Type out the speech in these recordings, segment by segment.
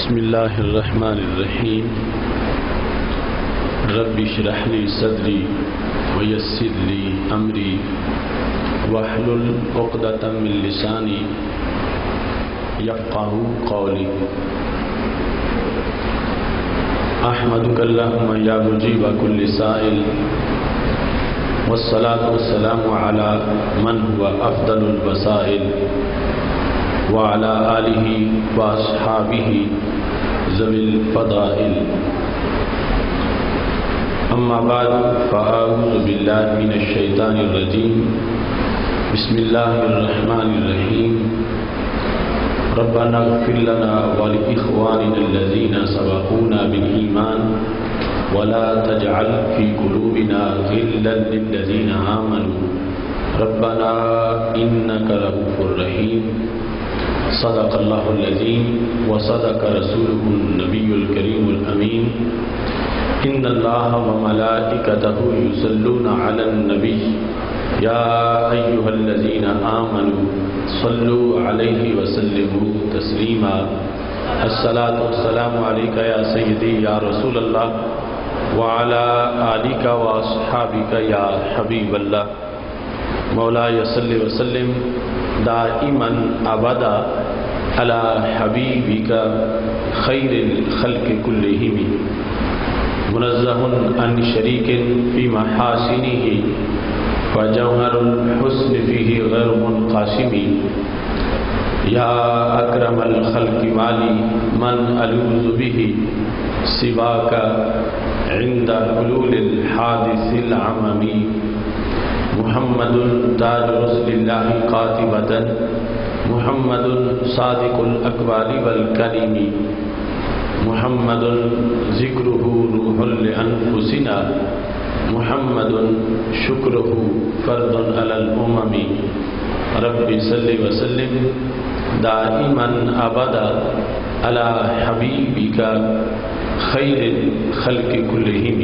بسم اللہ الرحمن الرحیم رب اشرح لی صدری ویسر لی امری واحلل عقدۃ من لسانی یفقہوا قولی احمدک اللہم یا مجیب کل سائل والصلاة والسلام علی من هو افضل الوسائل وعلى آلہ واصحابہ ذوی الفضائل اما بعد فاعوذ باللہ من الشیطان الرجیم بسم اللہ الرحمن الرحیم ربنا اغفر لنا ولإخواننا الذین سبقونا بالایمان ولا تجعل في قلوبنا غلا للذین آمنوا ربنا انک رؤوف رحیم صدق اللہ العظیم وصدق رسولہ النبی الکریم الامین ان اللہ وملائکتہ یصلون علی النبی یا ایہا الذین آمنوا صلوا علیہ وسلموا تسلیما الصلاۃ والسلام علیک یا سیدی یا رسول اللہ وعلی آلک واصحابک یا حبیب اللہ مولاي صل وسلم دائما ابدا على حبيبك خير الخلق كلهم منزه عن شريك في محاسنه وجوهر الحسن فيه غير منقسم يا اكرم الخلق والي من الوذ به سواك عند حلول الحادث العممي محمد تاج رسل اللہ قاطبۃ محمد صادق الاقوال والکلم محمد ذکرہ روح لانفسنا محمد شکرہ فرد علی الامم رب صل وسلم دائما ابدا علی حبیبک خیر الخلق کلہم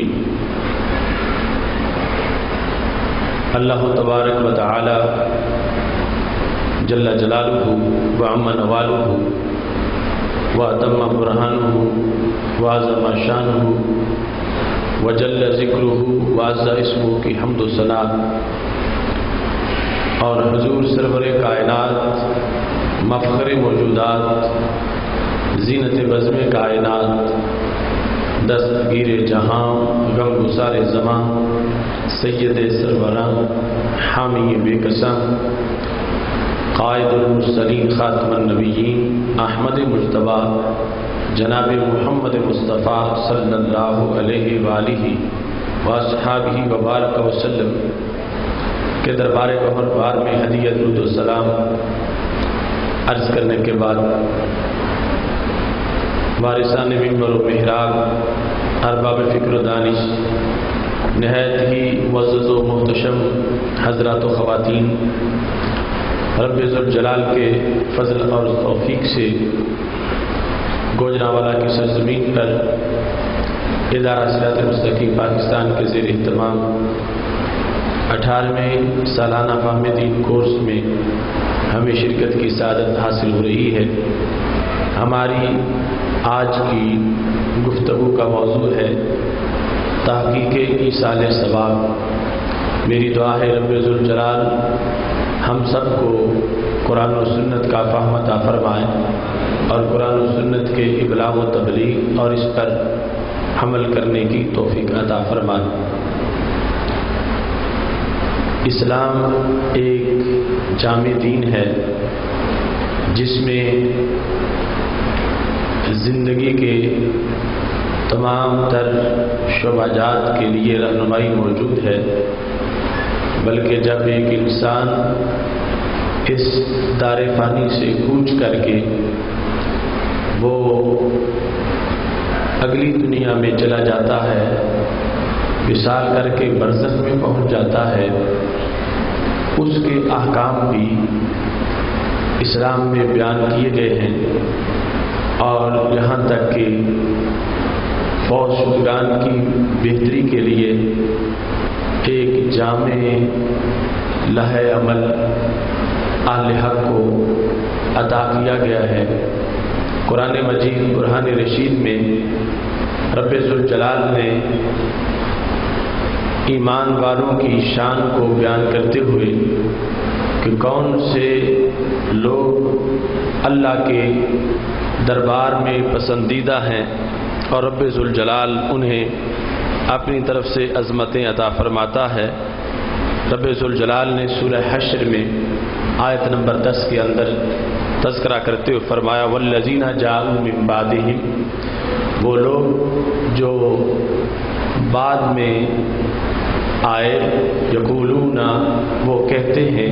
اللہ تبارک و تعالی جل جلالہ وعم نوالہ واتم برہانہ وعظم شانہ وجل ذکرہ وعز اسمہ کی حمد و ثنا اور حضور سرور کائنات مفخر موجودات زینت بزم کائنات دستگیر جہاں غم گسار زمان سید سروراں حامی بے قسم قائد المرسلین خاتم النبیین احمد مجتبی جناب محمد مصطفیٰ صلی اللہ علیہ وآلہ واصحابہ وبارک وسلم کے دربار قمر بار میں ہدیہ درود و سلام عرض کرنے کے بعد وارثان منبر و محراب ارباب فکر و دانش نہایت ہی معزز و محتشم حضرات و خواتین رب ذوالجلال کے فضل اور توفیق سے گوجرانوالا کی سرزمین پر ادارہ صراط مستقیم پاکستان کے زیر اہتمام 18ویں سالانہ فہم دین کورس میں ہمیں شرکت کی سعادت حاصل ہو رہی ہے۔ ہماری آج کی گفتگو کا موضوع ہے تحقیق ایصال ثواب۔ میری دعا ہے رب ذوالجلال ہم سب کو قرآن و سنت کا فہم عطا فرمائیں اور قرآن و سنت کے ابلاغ و تبلیغ اور اس پر عمل کرنے کی توفیق عطا فرمائیں۔ اسلام ایک جامع دین ہے جس میں زندگی کے تمام تر شعبہ جات کے لیے رہنمائی موجود ہے، بلکہ جب ایک انسان اس دار فانی سے کوچ کر کے وہ اگلی دنیا میں چلا جاتا ہے، وصال کر کے برزخ میں پہنچ جاتا ہے، اس کے احکام بھی اسلام میں بیان کیے گئے ہیں، اور یہاں تک کہ فوت شدگان کی بہتری کے لیے ایک جامع لائحہ عمل اہل حق کو عطا کیا گیا ہے۔ قرآن مجید برہان رشید میں رب ذوالجلال نے ایمان والوں کی شان کو بیان کرتے ہوئے کہ کون سے لوگ اللہ کے دربار میں پسندیدہ ہیں اور رب ذوالجلال انہیں اپنی طرف سے عظمتیں عطا فرماتا ہے، رب ذوالجلال نے سورہ حشر میں آیت نمبر 10 کے اندر تذکرہ کرتے ہوئے فرمایا والذین جاءوا من بعدہم، وہ لوگ جو بعد میں آئے، یقولون، وہ کہتے ہیں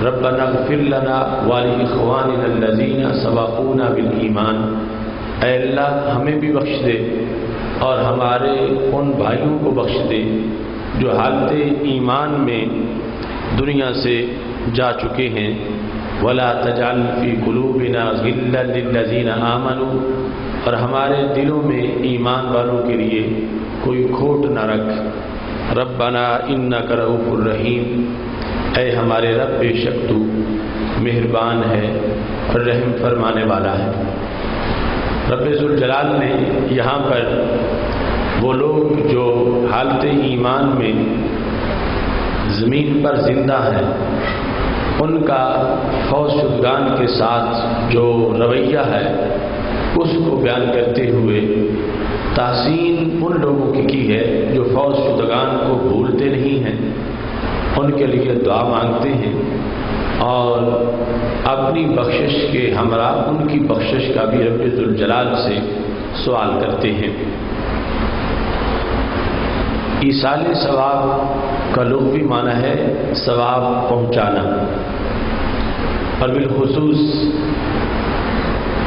ربنا اغفر لنا ولاخواننا الذین سبقونا بالایمان، اے اللہ ہمیں بھی بخش دے اور ہمارے ان بھائیوں کو بخش دے جو حالت ایمان میں دنیا سے جا چکے ہیں، ولا تجعل فی قلوبنا غلا للذین آمنوا، اور ہمارے دلوں میں ایمان والوں کے لیے کوئی کھوٹ نہ رکھ، ربنا انک رؤوف الرحیم، اے ہمارے رب بے شک تو مہربان ہے اور رحم فرمانے والا ہے۔ رب ذوالجلال نے یہاں پر وہ لوگ جو حالت ایمان میں زمین پر زندہ ہیں ان کا فوز شدگان کے ساتھ جو رویہ ہے اس کو بیان کرتے ہوئے تحسین ان لوگوں کی ہے جو فوز شدگان کو بھولتے نہیں ہیں، ان کے لیے دعا مانگتے ہیں اور اپنی بخشش کے ہمراہ ان کی بخشش کا بھی رب ذوالجلال سے سوال کرتے ہیں۔ ایصال ثواب کا لغوی معنی ہے ثواب پہنچانا، اور بالخصوص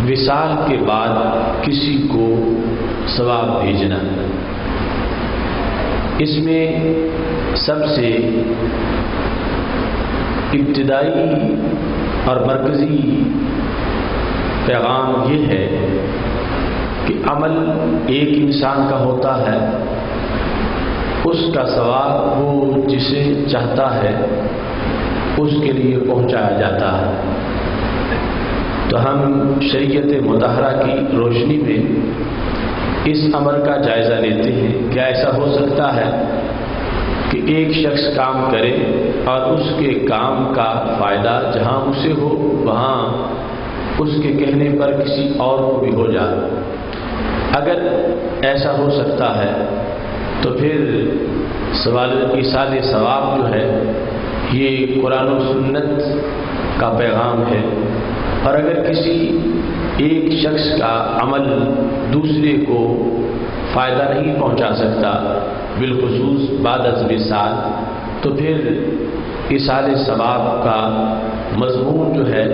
وصال کے بعد کسی کو ثواب بھیجنا۔ اس میں سب سے ابتدائی اور مرکزی پیغام یہ ہے کہ عمل ایک انسان کا ہوتا ہے، اس کا ثواب وہ جسے چاہتا ہے اس کے لیے پہنچایا جاتا ہے۔ تو ہم شریعت مطہرہ کی روشنی میں اس امر کا جائزہ لیتے ہیں۔ کیا ایسا ہو سکتا ہے کہ ایک شخص کام کرے اور اس کے کام کا فائدہ جہاں اسے ہو وہاں اس کے کہنے پر کسی اور کو بھی ہو جائے؟ اگر ایسا ہو سکتا ہے تو پھر سوال ایصال ثواب جو ہے یہ قرآن و سنت کا پیغام ہے، اور اگر کسی ایک شخص کا عمل دوسرے کو فائدہ نہیں پہنچا سکتا بالخصوص بعد از وصال، تو پھر ایصال ثواب کا مضمون جو ہے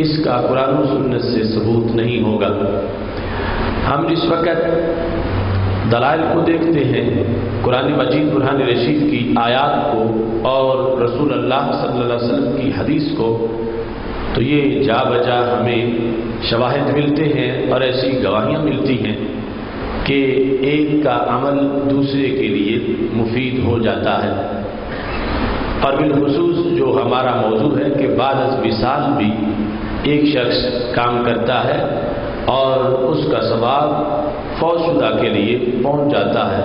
اس کا قرآن و سنت سے ثبوت نہیں ہوگا۔ ہم جس وقت دلائل کو دیکھتے ہیں، قرآن مجید برہان رشید کی آیات کو اور رسول اللہ صلی اللہ علیہ وسلم کی حدیث کو، تو یہ جا بجا ہمیں شواہد ملتے ہیں اور ایسی گواہیاں ملتی ہیں کہ ایک کا عمل دوسرے کے لیے مفید ہو جاتا ہے۔ اور بالخصوص جو ہمارا موضوع ہے کہ بعد از وصال بھی ایک شخص کام کرتا ہے اور اس کا ثواب فوت شدہ کے لیے پہنچ جاتا ہے،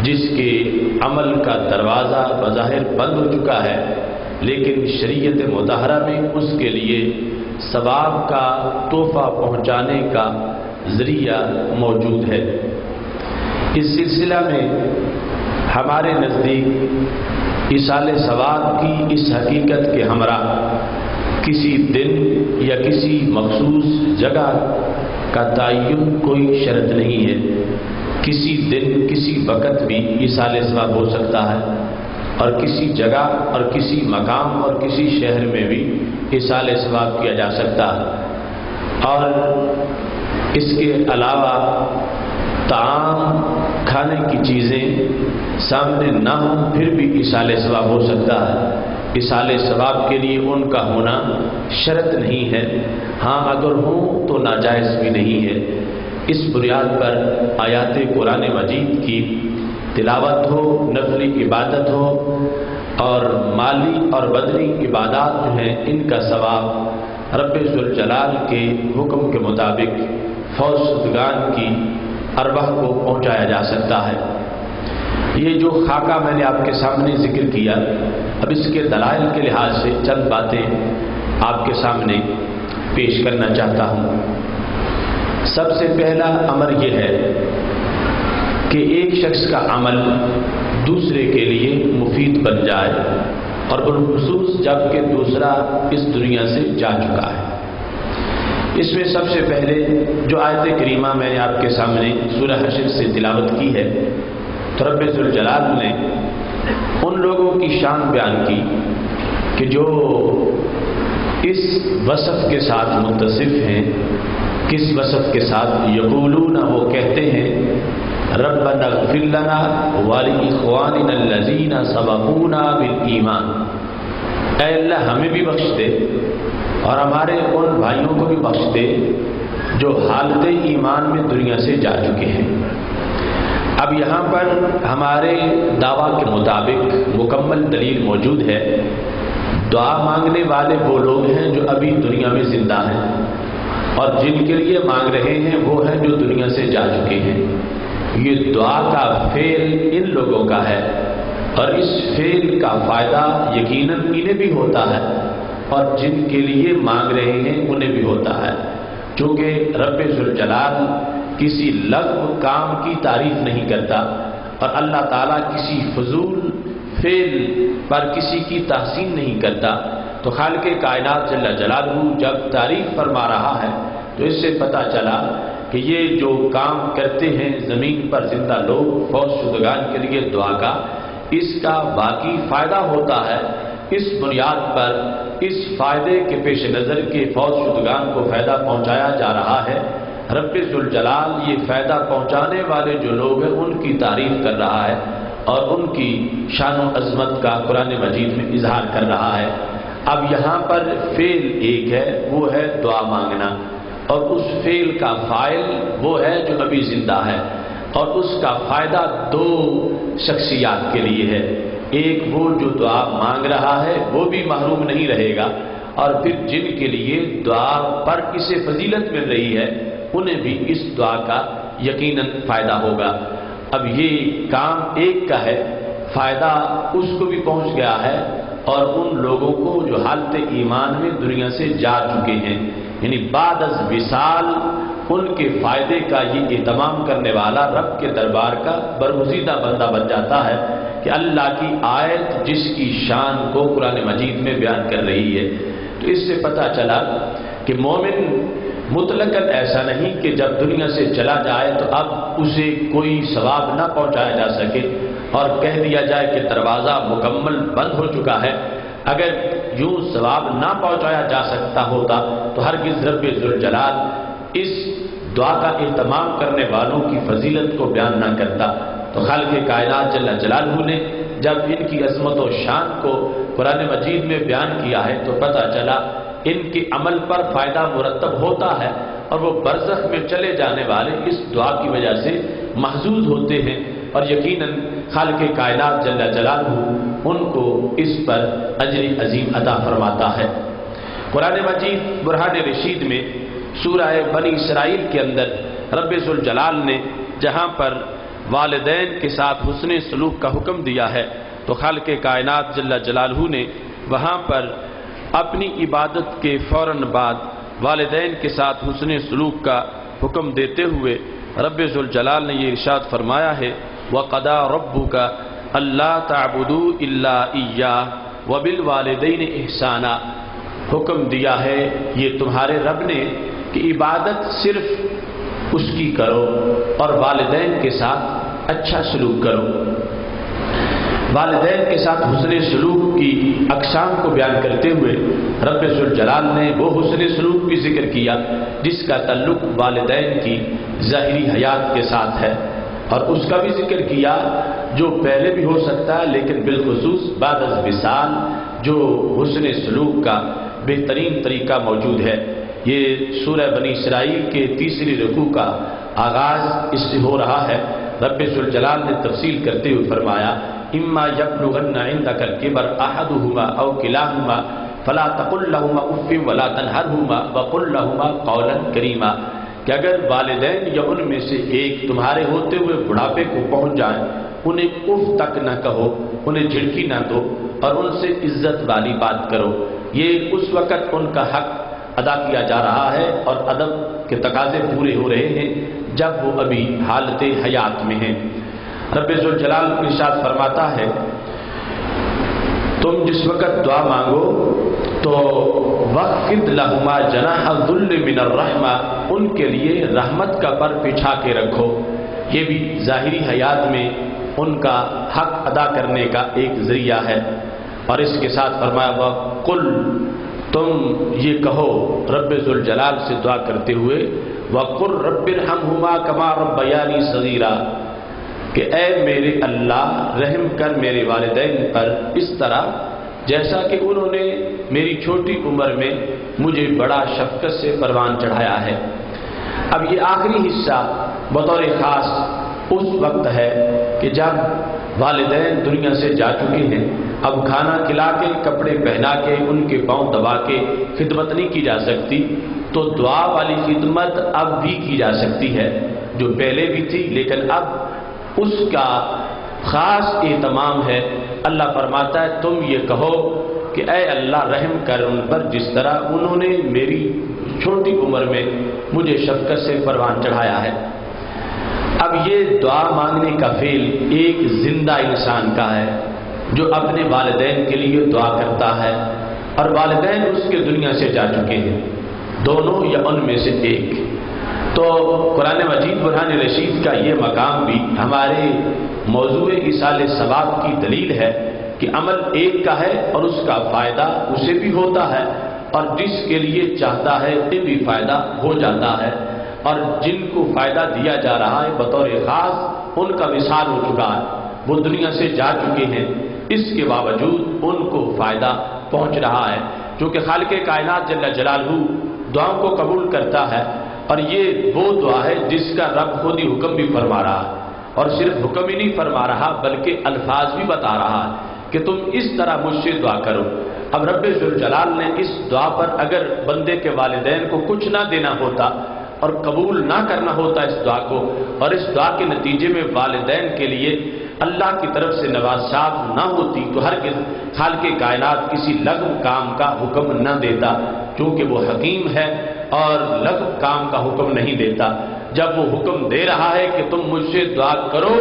جس کے عمل کا دروازہ بظاہر بند ہو چکا ہے، لیکن شریعت مطہرہ میں اس کے لیے ثواب کا تحفہ پہنچانے کا ذریعہ موجود ہے۔ اس سلسلہ میں ہمارے نزدیک ایصال ثواب کی اس حقیقت کے ہمراہ کسی دن یا کسی مخصوص جگہ کا تعین کوئی شرط نہیں ہے۔ کسی دن کسی وقت بھی ایصال ثواب ہو سکتا ہے، اور کسی جگہ اور کسی مقام اور کسی شہر میں بھی ایصال ثواب کیا جا سکتا ہے۔ اور اس کے علاوہ طعام کھانے کی چیزیں سامنے نہ ہوں پھر بھی ایصال ثواب ہو سکتا ہے۔ ایصال ثواب کے لیے ان کا ہونا شرط نہیں ہے، ہاں اگر ہوں تو ناجائز بھی نہیں ہے۔ اس بنیاد پر آیات قرآن مجید کی تلاوت ہو، نفلی عبادت ہو، اور مالی اور بدنی عبادات جو ہیں ان کا ثواب رب ذوالجلال کے حکم کے مطابق فوج شدگان کی ارواح کو پہنچایا جا سکتا ہے۔ یہ جو خاکہ میں نے آپ کے سامنے ذکر کیا، اب اس کے دلائل کے لحاظ سے چند باتیں آپ کے سامنے پیش کرنا چاہتا ہوں۔ سب سے پہلا امر یہ ہے کہ ایک شخص کا عمل دوسرے کے لیے مفید بن جائے، اور بالخصوص جب کہ دوسرا اس دنیا سے جا چکا ہے۔ اس میں سب سے پہلے جو آیت کریمہ میں نے آپ کے سامنے سورہ حشر سے تلاوت کی ہے، تو رب ذوالجلال نے ان لوگوں کی شان بیان کی کہ جو اس وصف کے ساتھ متصف ہیں۔ کس وصف کے ساتھ؟ یقولون، وہ کہتے ہیں، ربنا اغفر لنا ولاخواننا الذین سبقونا بالایمان، اے اللہ ہمیں بھی بخش دے اور ہمارے ان بھائیوں کو بھی بخش دے جو حالت ایمان میں دنیا سے جا چکے ہیں۔ اب یہاں پر ہمارے دعویٰ کے مطابق مکمل دلیل موجود ہے۔ دعا مانگنے والے وہ لوگ ہیں جو ابھی دنیا میں زندہ ہیں، اور جن کے لیے مانگ رہے ہیں وہ ہیں جو دنیا سے جا چکے ہیں۔ یہ دعا کا فعل ان لوگوں کا ہے، اور اس فعل کا فائدہ یقیناً انہیں بھی ہوتا ہے، اور جن کے لیے مانگ رہے ہیں انہیں بھی ہوتا ہے، چونکہ رب ذوالجلال کسی لغو کام کی تعریف نہیں کرتا، اور اللہ تعالیٰ کسی فضول فعل پر کسی کی تحسین نہیں کرتا۔ تو خالق کائنات جل جلالہ جب تعریف فرما رہا ہے تو اس سے پتہ چلا کہ یہ جو کام کرتے ہیں زمین پر زندہ لوگ فوت شدگان کے لیے دعا کا، اس کا باقی فائدہ ہوتا ہے۔ اس بنیاد پر اس فائدے کے پیش نظر کے فوت شدگان کو فائدہ پہنچایا جا رہا ہے۔ رب ذوالجلال یہ فائدہ پہنچانے والے جو لوگ ہیں ان کی تعریف کر رہا ہے، اور ان کی شان و عظمت کا قرآن مجید میں اظہار کر رہا ہے۔ اب یہاں پر فعل ایک ہے، وہ ہے دعا مانگنا، اور اس فعل کا فاعل وہ ہے جو ابھی زندہ ہے، اور اس کا فائدہ دو شخصیات کے لیے ہے۔ ایک وہ جو دعا مانگ رہا ہے وہ بھی محروم نہیں رہے گا، اور پھر جن کے لیے دعا پر اسے فضیلت مل رہی ہے انہیں بھی اس دعا کا یقیناً فائدہ ہوگا۔ اب یہ کام ایک کا ہے، فائدہ اس کو بھی پہنچ گیا ہے، اور ان لوگوں کو جو حالت ایمان میں دنیا سے جا چکے ہیں، یعنی بعد از وصال ان کے فائدے کا یہ اہتمام کرنے والا رب کے دربار کا برگزیدہ بندہ بن جاتا ہے کہ اللہ کی آیت جس کی شان کو قرآن مجید میں بیان کر رہی ہے۔ تو اس سے پتہ چلا کہ مومن مطلقاً ایسا نہیں کہ جب دنیا سے چلا جائے تو اب اسے کوئی ثواب نہ پہنچایا جا سکے اور کہہ دیا جائے کہ دروازہ مکمل بند ہو چکا ہے۔ اگر یوں ثواب نہ پہنچایا جا سکتا ہوتا تو ہرگز رب ذوالجلال اس دعا کا اہتمام کرنے والوں کی فضیلت کو بیان نہ کرتا۔ تو خالق کائنات جل جلالہ نے جب ان کی عظمت و شان کو قرآن مجید میں بیان کیا ہے تو پتہ چلا ان کے عمل پر فائدہ مرتب ہوتا ہے، اور وہ برزخ میں چلے جانے والے اس دعا کی وجہ سے محظوظ ہوتے ہیں، اور یقیناً خالق کائنات جل جلالہ ان کو اس پر اجر عظیم عطا فرماتا ہے۔ قرآن مجید برہان رشید میں سورہ بنی اسرائیل کے اندر رب ذوالجلال نے جہاں پر والدین کے ساتھ حسن سلوک کا حکم دیا ہے تو خالق کائنات جل جلالہ نے وہاں پر اپنی عبادت کے فوراً بعد والدین کے ساتھ حسن سلوک کا حکم دیتے ہوئے رب ذوالجلال نے یہ ارشاد فرمایا ہے، وَقَضَىٰ رَبُّكَ أَلَّا تَعْبُدُوا إِلَّا إِيَّاهُ وَبِالْوَالِدَيْنِ إِحْسَانًا، حکم دیا ہے یہ تمہارے رب نے کہ عبادت صرف اس کی کرو اور والدین کے ساتھ اچھا سلوک کرو۔ والدین کے ساتھ حسن سلوک کی اقسام کو بیان کرتے ہوئے رب ذوالجلال نے وہ حسن سلوک بھی ذکر کیا جس کا تعلق والدین کی ظاہری حیات کے ساتھ ہے، اور اس کا بھی ذکر کیا جو پہلے بھی ہو سکتا ہے لیکن بالخصوص بعد از وصال جو حسن سلوک کا بہترین طریقہ موجود ہے۔ یہ سورہ بنی اسرائیل کے تیسری رکوع کا آغاز اس سے ہو رہا ہے۔ رب ذوالجلال نے تفصیل کرتے ہوئے فرمایا، اما یبلغن عندک الکبر احدہما او کلاہما فلا تقل لهما اف ولا تنهرهما وقل لهما قولا کریما، کہ اگر والدین یا ان میں سے ایک تمہارے ہوتے ہوئے بڑھاپے کو پہنچ جائیں انہیں اف تک نہ کہو، انہیں جھڑکی نہ دو اور ان سے عزت والی بات کرو۔ یہ اس وقت ان کا حق ادا کیا جا رہا ہے اور ادب کے تقاضے پورے ہو رہے ہیں جب وہ ابھی حالت حیات میں ہیں۔ رب ذوالجلال ارشاد فرماتا ہے تم جس وقت دعا مانگو تو وَخْفِضْ لَهُمَا جَنَاحَ الذُّلِّ مِنَ الرَّحْمَةِ، ان کے لیے رحمت کا پر بچھا کے رکھو۔ یہ بھی ظاہری حیات میں ان کا حق ادا کرنے کا ایک ذریعہ ہے۔ اور اس کے ساتھ فرمایا وَقُلْ، تم یہ کہو رب ذوالجلال سے دعا کرتے ہوئے وَقُلْ رَبِّ ارْحَمْهُمَا كَمَا رَبَّيَانِي صَغِيرًا، کہ اے میرے اللہ رحم کر میرے والدین پر اس طرح جیسا کہ انہوں نے میری چھوٹی عمر میں مجھے بڑا شفقت سے پروان چڑھایا ہے۔ اب یہ آخری حصہ بطور خاص اس وقت ہے کہ جب والدین دنیا سے جا چکے ہیں، اب کھانا کھلا کے کپڑے پہنا کے ان کے پاؤں دبا کے خدمت نہیں کی جا سکتی، تو دعا والی خدمت اب بھی کی جا سکتی ہے جو پہلے بھی تھی، لیکن اب اس کا خاص اہتمام ہے۔ اللہ فرماتا ہے تم یہ کہو کہ اے اللہ رحم کر ان پر جس طرح انہوں نے میری چھوٹی عمر میں مجھے شفقت سے پروان چڑھایا ہے۔ اب یہ دعا مانگنے کا فعل ایک زندہ انسان کا ہے جو اپنے والدین کے لیے دعا کرتا ہے، اور والدین اس کے دنیا سے جا چکے ہیں، دونوں یا ان میں سے ایک۔ تو قرآن مجید برہان رشید کا یہ مقام بھی ہمارے موضوع ایصال ثواب کی دلیل ہے کہ عمل ایک کا ہے اور اس کا فائدہ اسے بھی ہوتا ہے، اور جس کے لیے چاہتا ہے اسے بھی فائدہ ہو جاتا ہے، اور جن کو فائدہ دیا جا رہا ہے بطور خاص ان کا وصال ہو چکا ہے، وہ دنیا سے جا چکے ہیں، اس کے باوجود ان کو فائدہ پہنچ رہا ہے، چونکہ خالق کائنات جل جلالہ دعاؤں کو قبول کرتا ہے، اور یہ وہ دعا ہے جس کا رب خود ہی حکم بھی فرما رہا ہے، اور صرف حکم ہی نہیں فرما رہا بلکہ الفاظ بھی بتا رہا ہے کہ تم اس طرح مجھ سے دعا کرو۔ اب رب ذوالجلال نے اس دعا پر اگر بندے کے والدین کو کچھ نہ دینا ہوتا اور قبول نہ کرنا ہوتا اس دعا کو، اور اس دعا کے نتیجے میں والدین کے لیے اللہ کی طرف سے نوازشات نہ ہوتی، تو ہرگز خالق کائنات کسی لغو کام کا حکم نہ دیتا، کیونکہ وہ حکیم ہے اور لغو کام کا حکم نہیں دیتا۔ جب وہ حکم دے رہا ہے کہ تم مجھ سے دعا کرو،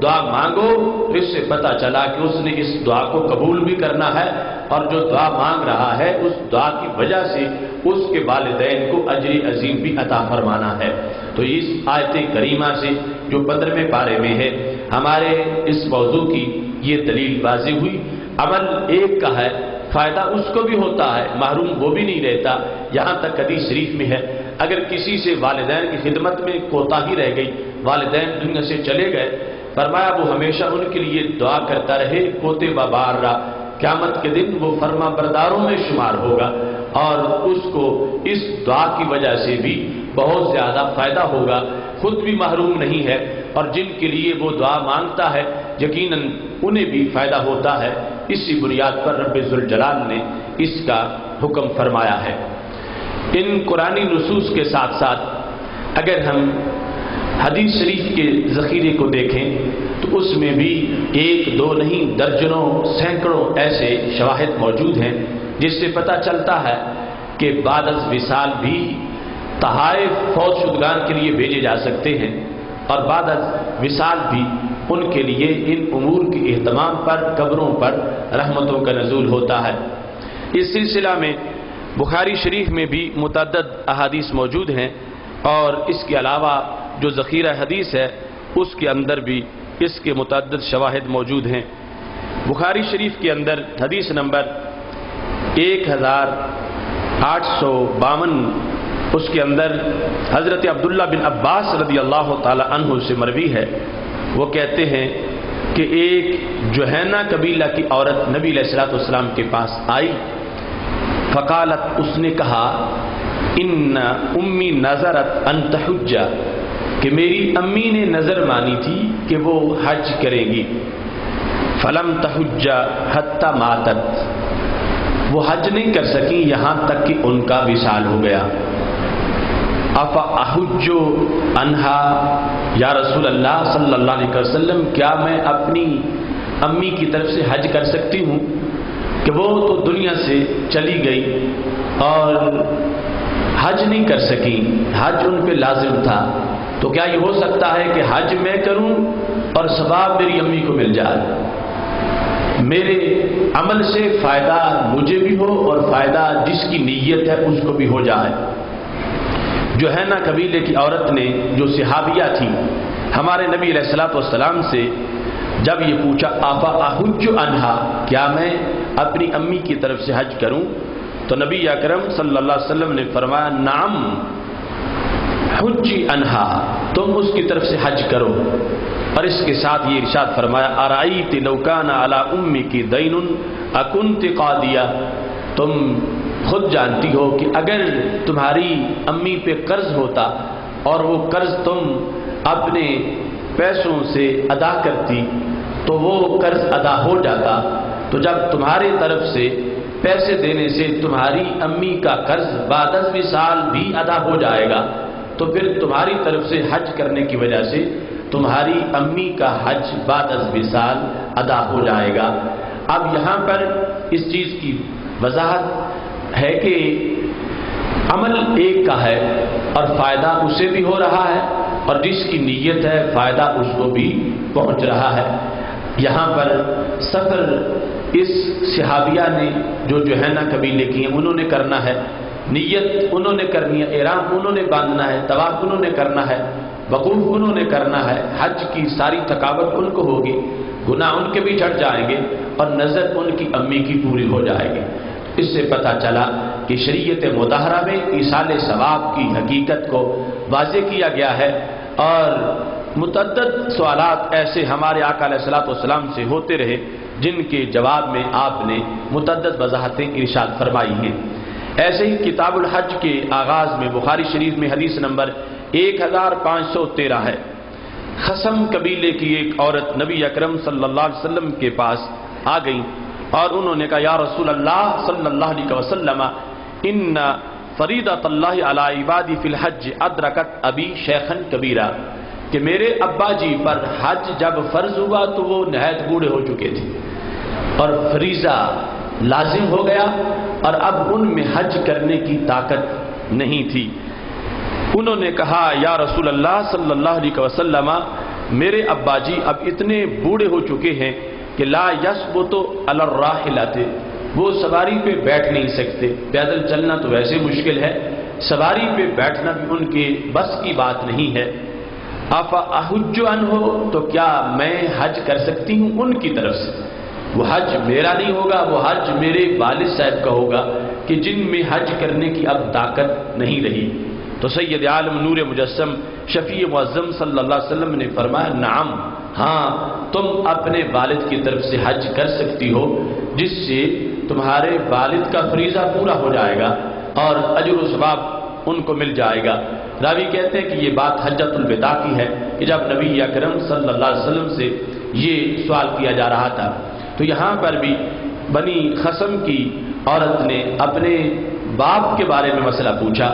دعا مانگو، تو اس سے پتہ چلا کہ اس نے اس دعا کو قبول بھی کرنا ہے، اور جو دعا مانگ رہا ہے اس دعا کی وجہ سے اس کے والدین کو اجر عظیم بھی عطا فرمانا ہے۔ تو اس آیت کریمہ سے جو 15ویں پارے میں ہے ہمارے اس موضوع کی یہ دلیل واضح ہوئی۔ عمل ایک کا ہے، فائدہ اس کو بھی ہوتا ہے، محروم وہ بھی نہیں رہتا۔ یہاں تک حدیث شریف میں ہے اگر کسی سے والدین کی خدمت میں کوتاہی رہ گئی، والدین دنیا سے چلے گئے، فرمایا وہ ہمیشہ ان کے لیے دعا کرتا رہے، کوتے بابار رہا، قیامت کے دن وہ فرما برداروں میں شمار ہوگا، اور اس کو اس دعا کی وجہ سے بھی بہت زیادہ فائدہ ہوگا، خود بھی محروم نہیں ہے، اور جن کے لیے وہ دعا مانگتا ہے یقیناً انہیں بھی فائدہ ہوتا ہے۔ اسی بنیاد پر رب ذوالجلال نے اس کا حکم فرمایا ہے۔ ان قرآنی نصوص کے ساتھ ساتھ اگر ہم حدیث شریف کے ذخیرے کو دیکھیں تو اس میں بھی ایک دو نہیں درجنوں سینکڑوں ایسے شواہد موجود ہیں جس سے پتہ چلتا ہے کہ بعد از وصال بھی تحائف فوت شدگان کے لیے بھیجے جا سکتے ہیں، اور بعد از وصال بھی ان کے لیے ان امور کے اہتمام پر قبروں پر رحمتوں کا نزول ہوتا ہے۔ اس سلسلہ میں بخاری شریف میں بھی متعدد احادیث موجود ہیں، اور اس کے علاوہ جو ذخیرہ حدیث ہے اس کے اندر بھی اس کے متعدد شواہد موجود ہیں۔ بخاری شریف کے اندر حدیث نمبر 1852 اس کے اندر حضرت عبداللہ بن عباس رضی اللہ تعالی عنہ سے مروی ہے، وہ کہتے ہیں کہ ایک جوہینہ قبیلہ کی عورت نبی علیہ الصلوۃ والسلام کے پاس آئی، فقالت، اس نے کہا، ان امی نظرت ان تحج، کہ میری امی نے نظر مانی تھی کہ وہ حج کریں گی، فلم تحج حتی ماتت، وہ حج نہیں کر سکیں یہاں تک کہ ان کا وصال ہو گیا۔ افا احج عنہا، یا رسول اللہ صلی اللہ علیہ وسلم کیا میں اپنی امی کی طرف سے حج کر سکتی ہوں کہ وہ تو دنیا سے چلی گئی اور حج نہیں کر سکی، حج ان پہ لازم تھا، تو کیا یہ ہو سکتا ہے کہ حج میں کروں اور ثواب میری امی کو مل جائے، میرے عمل سے فائدہ مجھے بھی ہو اور فائدہ جس کی نیت ہے اس کو بھی ہو جائے؟ جوہینہ قبیلے کی عورت نے جو صحابیہ تھی ہمارے نبی علیہ الصلوۃ والسلام سے جب یہ پوچھا آفا احج عنہا، کیا میں اپنی امی کی طرف سے حج کروں، تو نبی اکرم صلی اللہ علیہ وسلم نے فرمایا نعم حجی عنہا، تم اس کی طرف سے حج کرو، اور اس کے ساتھ یہ ارشاد فرمایا ارائیت لو کان علی امک دین اکنت قاضیہ، تم خود جانتی ہو کہ اگر تمہاری امی پہ قرض ہوتا اور وہ قرض تم اپنے پیسوں سے ادا کرتی تو وہ قرض ادا ہو جاتا، تو جب تمہاری طرف سے پیسے دینے سے تمہاری امی کا قرض بعد از وصال بھی ادا ہو جائے گا، تو پھر تمہاری طرف سے حج کرنے کی وجہ سے تمہاری امی کا حج بعد از وصال ادا ہو جائے گا۔ اب یہاں پر اس چیز کی وضاحت ہے کہ عمل ایک کا ہے اور فائدہ اسے بھی ہو رہا ہے اور جس کی نیت ہے فائدہ اس کو بھی پہنچ رہا ہے۔ یہاں پر سفر اس صحابیہ نے جو جوہینہ قبیلے کی ہیں انہوں نے کرنا ہے، نیت انہوں نے کرنی ہے، احرام انہوں نے باندھنا ہے، طواف انہوں نے کرنا ہے، وقوف انہوں نے کرنا ہے، حج کی ساری تھکاوٹ ان کو ہوگی، گناہ ان کے بھی جھڑ جائیں گے اور نظر ان کی امی کی پوری ہو جائے گی۔ اس سے پتہ چلا کہ شریعت مطہرہ میں ایصال ثواب کی حقیقت کو واضح کیا گیا ہے، اور متعدد سوالات ایسے ہمارے آقا علیہ الصلوۃ والسلام سے ہوتے رہے جن کے جواب میں آپ نے متعدد وضاحتیں ارشاد فرمائی ہیں۔ ایسے ہی کتاب الحج کے آغاز میں بخاری شریف میں حدیث نمبر 1513 ہے، خصم قبیلے کی ایک عورت نبی اکرم صلی اللہ علیہ وسلم کے پاس آ گئی اور انہوں نے کہا یا رسول اللہ صلی اللہ علیہ وسلم ان فریضۃ اللہ علی عبادی فی الحج ادرکت ابی شیخا کبیرا، کہ میرے ابا جی پر حج جب فرض ہوا تو وہ نہایت بوڑھے ہو چکے تھے اور فریضہ لازم ہو گیا اور اب ان میں حج کرنے کی طاقت نہیں تھی۔ انہوں نے کہا یا رسول اللہ صلی اللہ علیہ وسلم میرے ابا جی اب اتنے بوڑھے ہو چکے ہیں کہ لا یثبت علی الراحلۃ، وہ سواری پہ بیٹھ نہیں سکتے، پیدل چلنا تو ویسے مشکل ہے، سواری پہ بیٹھنا بھی ان کے بس کی بات نہیں ہے۔ افا احج عنہ، تو کیا میں حج کر سکتی ہوں ان کی طرف سے؟ وہ حج میرا نہیں ہوگا، وہ حج میرے والد صاحب کا ہوگا کہ جن میں حج کرنے کی اب طاقت نہیں رہی۔ تو سید عالم نور مجسم شفیع معظم صلی اللہ علیہ وسلم نے فرمایا نعم، ہاں تم اپنے والد کی طرف سے حج کر سکتی ہو، جس سے تمہارے والد کا فریضہ پورا ہو جائے گا اور اجر و ثواب ان کو مل جائے گا۔ راوی کہتے ہیں کہ یہ بات حجۃ الوداع کی ہے کہ جب نبی اکرم صلی اللہ علیہ وسلم سے یہ سوال کیا جا رہا تھا، تو یہاں پر بھی بنی خصم کی عورت نے اپنے باپ کے بارے میں مسئلہ پوچھا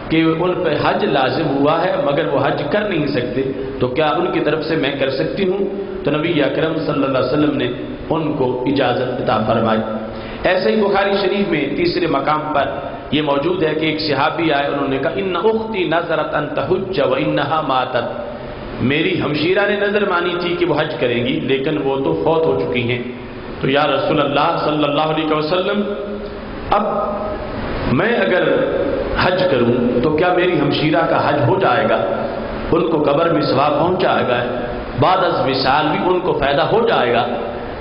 کہ ان پہ حج لازم ہوا ہے مگر وہ حج کر نہیں سکتے، تو کیا ان کی طرف سے میں کر سکتی ہوں؟ تو نبی اکرم صلی اللہ علیہ وسلم نے ان کو اجازت عطا فرمائی۔ ایسے ہی بخاری شریف میں تیسرے مقام پر یہ موجود ہے کہ ایک صحابی آئے، انہوں نے کہا ان اختی نظرت ان تحج وانہا ماتت، میری ہمشیرہ نے نظر مانی تھی کہ وہ حج کریں گی لیکن وہ تو فوت ہو چکی ہیں، تو یا رسول اللہ صلی اللہ علیہ وسلم اب میں اگر حج کروں تو کیا میری ہمشیرہ کا حج ہو جائے گا، ان کو قبر میں ثواب پہنچ جائے گا، بعد از وصال بھی ان کو فائدہ ہو جائے گا؟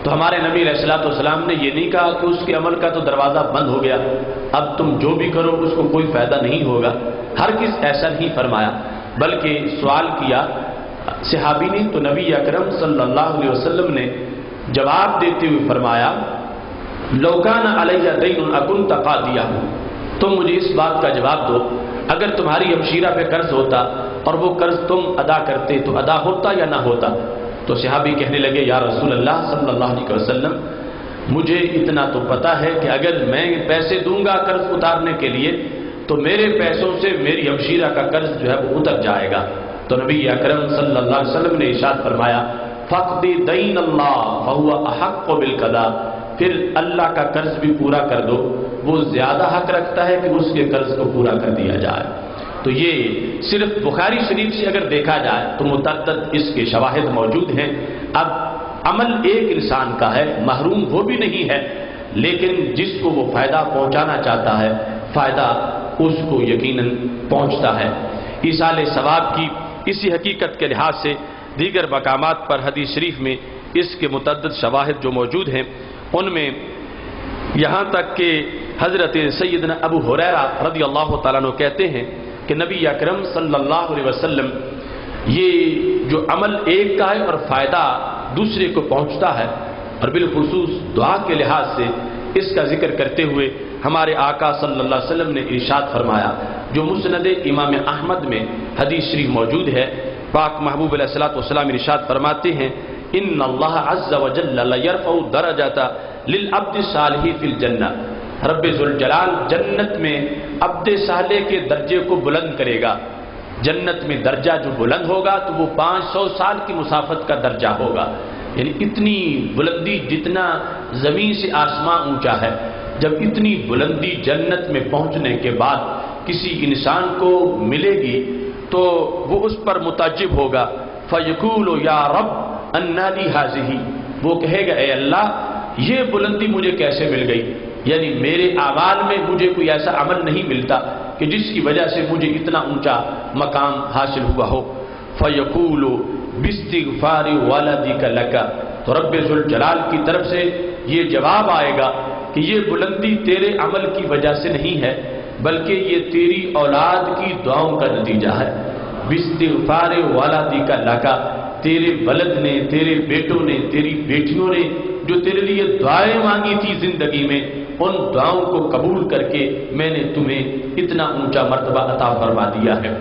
تو ہمارے نبی علیہ الصلوۃ والسلام نے یہ نہیں کہا کہ اس کے عمل کا تو دروازہ بند ہو گیا، اب تم جو بھی کرو اس کو کوئی فائدہ نہیں ہوگا، ہرگز ایسا نہیں فرمایا، بلکہ سوال کیا صحابی نے، تو نبی اکرم صلی اللہ علیہ وسلم نے جواب دیتے ہوئے فرمایا لو کان علیہ دین اکنت قاضیہ، تم مجھے اس بات کا جواب دو اگر تمہاری ہمشیرہ پہ قرض ہوتا اور وہ قرض تم ادا کرتے تو ادا ہوتا یا نہ ہوتا؟ تو صحابی کہنے لگے یا رسول اللہ صلی اللہ علیہ وسلم مجھے اتنا تو پتا ہے کہ اگر میں پیسے دوں گا قرض اتارنے کے لیے تو میرے پیسوں سے میری ہمشیرہ کا قرض جو ہے وہ اتر جائے گا۔ تو نبی اکرم صلی اللہ علیہ وسلم نے ارشاد فرمایا فَقْضِ دَيْنَ اللَّهِ فَهُوَ أَحَقُّ بِالْقَضَاءِ، پھر اللہ کا قرض بھی پورا کر دو، وہ زیادہ حق رکھتا ہے کہ اس کے قرض کو پورا کر دیا جائے۔ تو یہ صرف بخاری شریف سے اگر دیکھا جائے تو متعدد اس کے شواہد موجود ہیں۔ اب عمل ایک انسان کا ہے، محروم وہ بھی نہیں ہے، لیکن جس کو وہ فائدہ پہنچانا چاہتا ہے فائدہ اس کو یقیناً پہنچتا ہے۔ ایصال ثواب کی اسی حقیقت کے لحاظ سے دیگر مقامات پر حدیث شریف میں اس کے متعدد شواہد جو موجود ہیں، ان میں یہاں تک کہ حضرت سیدنا ابو ہریرہ رضی اللہ تعالیٰ عنہ کہتے ہیں کہ نبی اکرم صلی اللہ علیہ وسلم یہ جو عمل ایک کا ہے اور فائدہ دوسرے کو پہنچتا ہے، اور بالخصوص دعا کے لحاظ سے اس کا ذکر کرتے ہوئے ہمارے آقا صلی اللہ علیہ وسلم نے ارشاد فرمایا جو مسند امام احمد میں حدیث شریف موجود ہے، پاک محبوب علیہ الصلوۃ والسلام ارشاد فرماتے ہیں ان اللہ عز وجل لیرفع درجۃ للعبد الصالح فی الجنہ، رب ذوالجلال جنت میں عبد صالح کے درجے کو بلند کرے گا۔ جنت میں درجہ جو بلند ہوگا تو وہ 500 سال کی مسافت کا درجہ ہوگا، یعنی اتنی بلندی جتنا زمین سے آسمان اونچا ہے۔ جب اتنی بلندی جنت میں پہنچنے کے بعد کسی انسان کو ملے گی تو وہ اس پر متعجب ہوگا، فَيَقُولُ يَا رَبْ أَنَّى لِي هَٰذِهِ، وہ کہے گا اے اللہ یہ بلندی مجھے کیسے مل گئی، یعنی میرے اعمال میں مجھے کوئی ایسا عمل نہیں ملتا کہ جس کی وجہ سے مجھے اتنا اونچا مقام حاصل ہوا ہو۔ فَيَقُولُ بِاسْتِغْفَارِ وَلَدِكَ لَكَ، تو رب ذوالجلال کی طرف سے یہ جواب آئے گا کہ یہ بلندی تیرے عمل کی وجہ سے نہیں ہے بلکہ یہ تیری اولاد کی دعاؤں کا نتیجہ ہے۔ باستغفار والدیک لک، تیرے ولد نے، تیرے بیٹوں نے، تیری بیٹیوں نے جو تیرے لیے دعائیں مانگی تھی زندگی میں، ان دعاؤں کو قبول کر کے میں نے تمہیں اتنا اونچا مرتبہ عطا فرما دیا ہے۔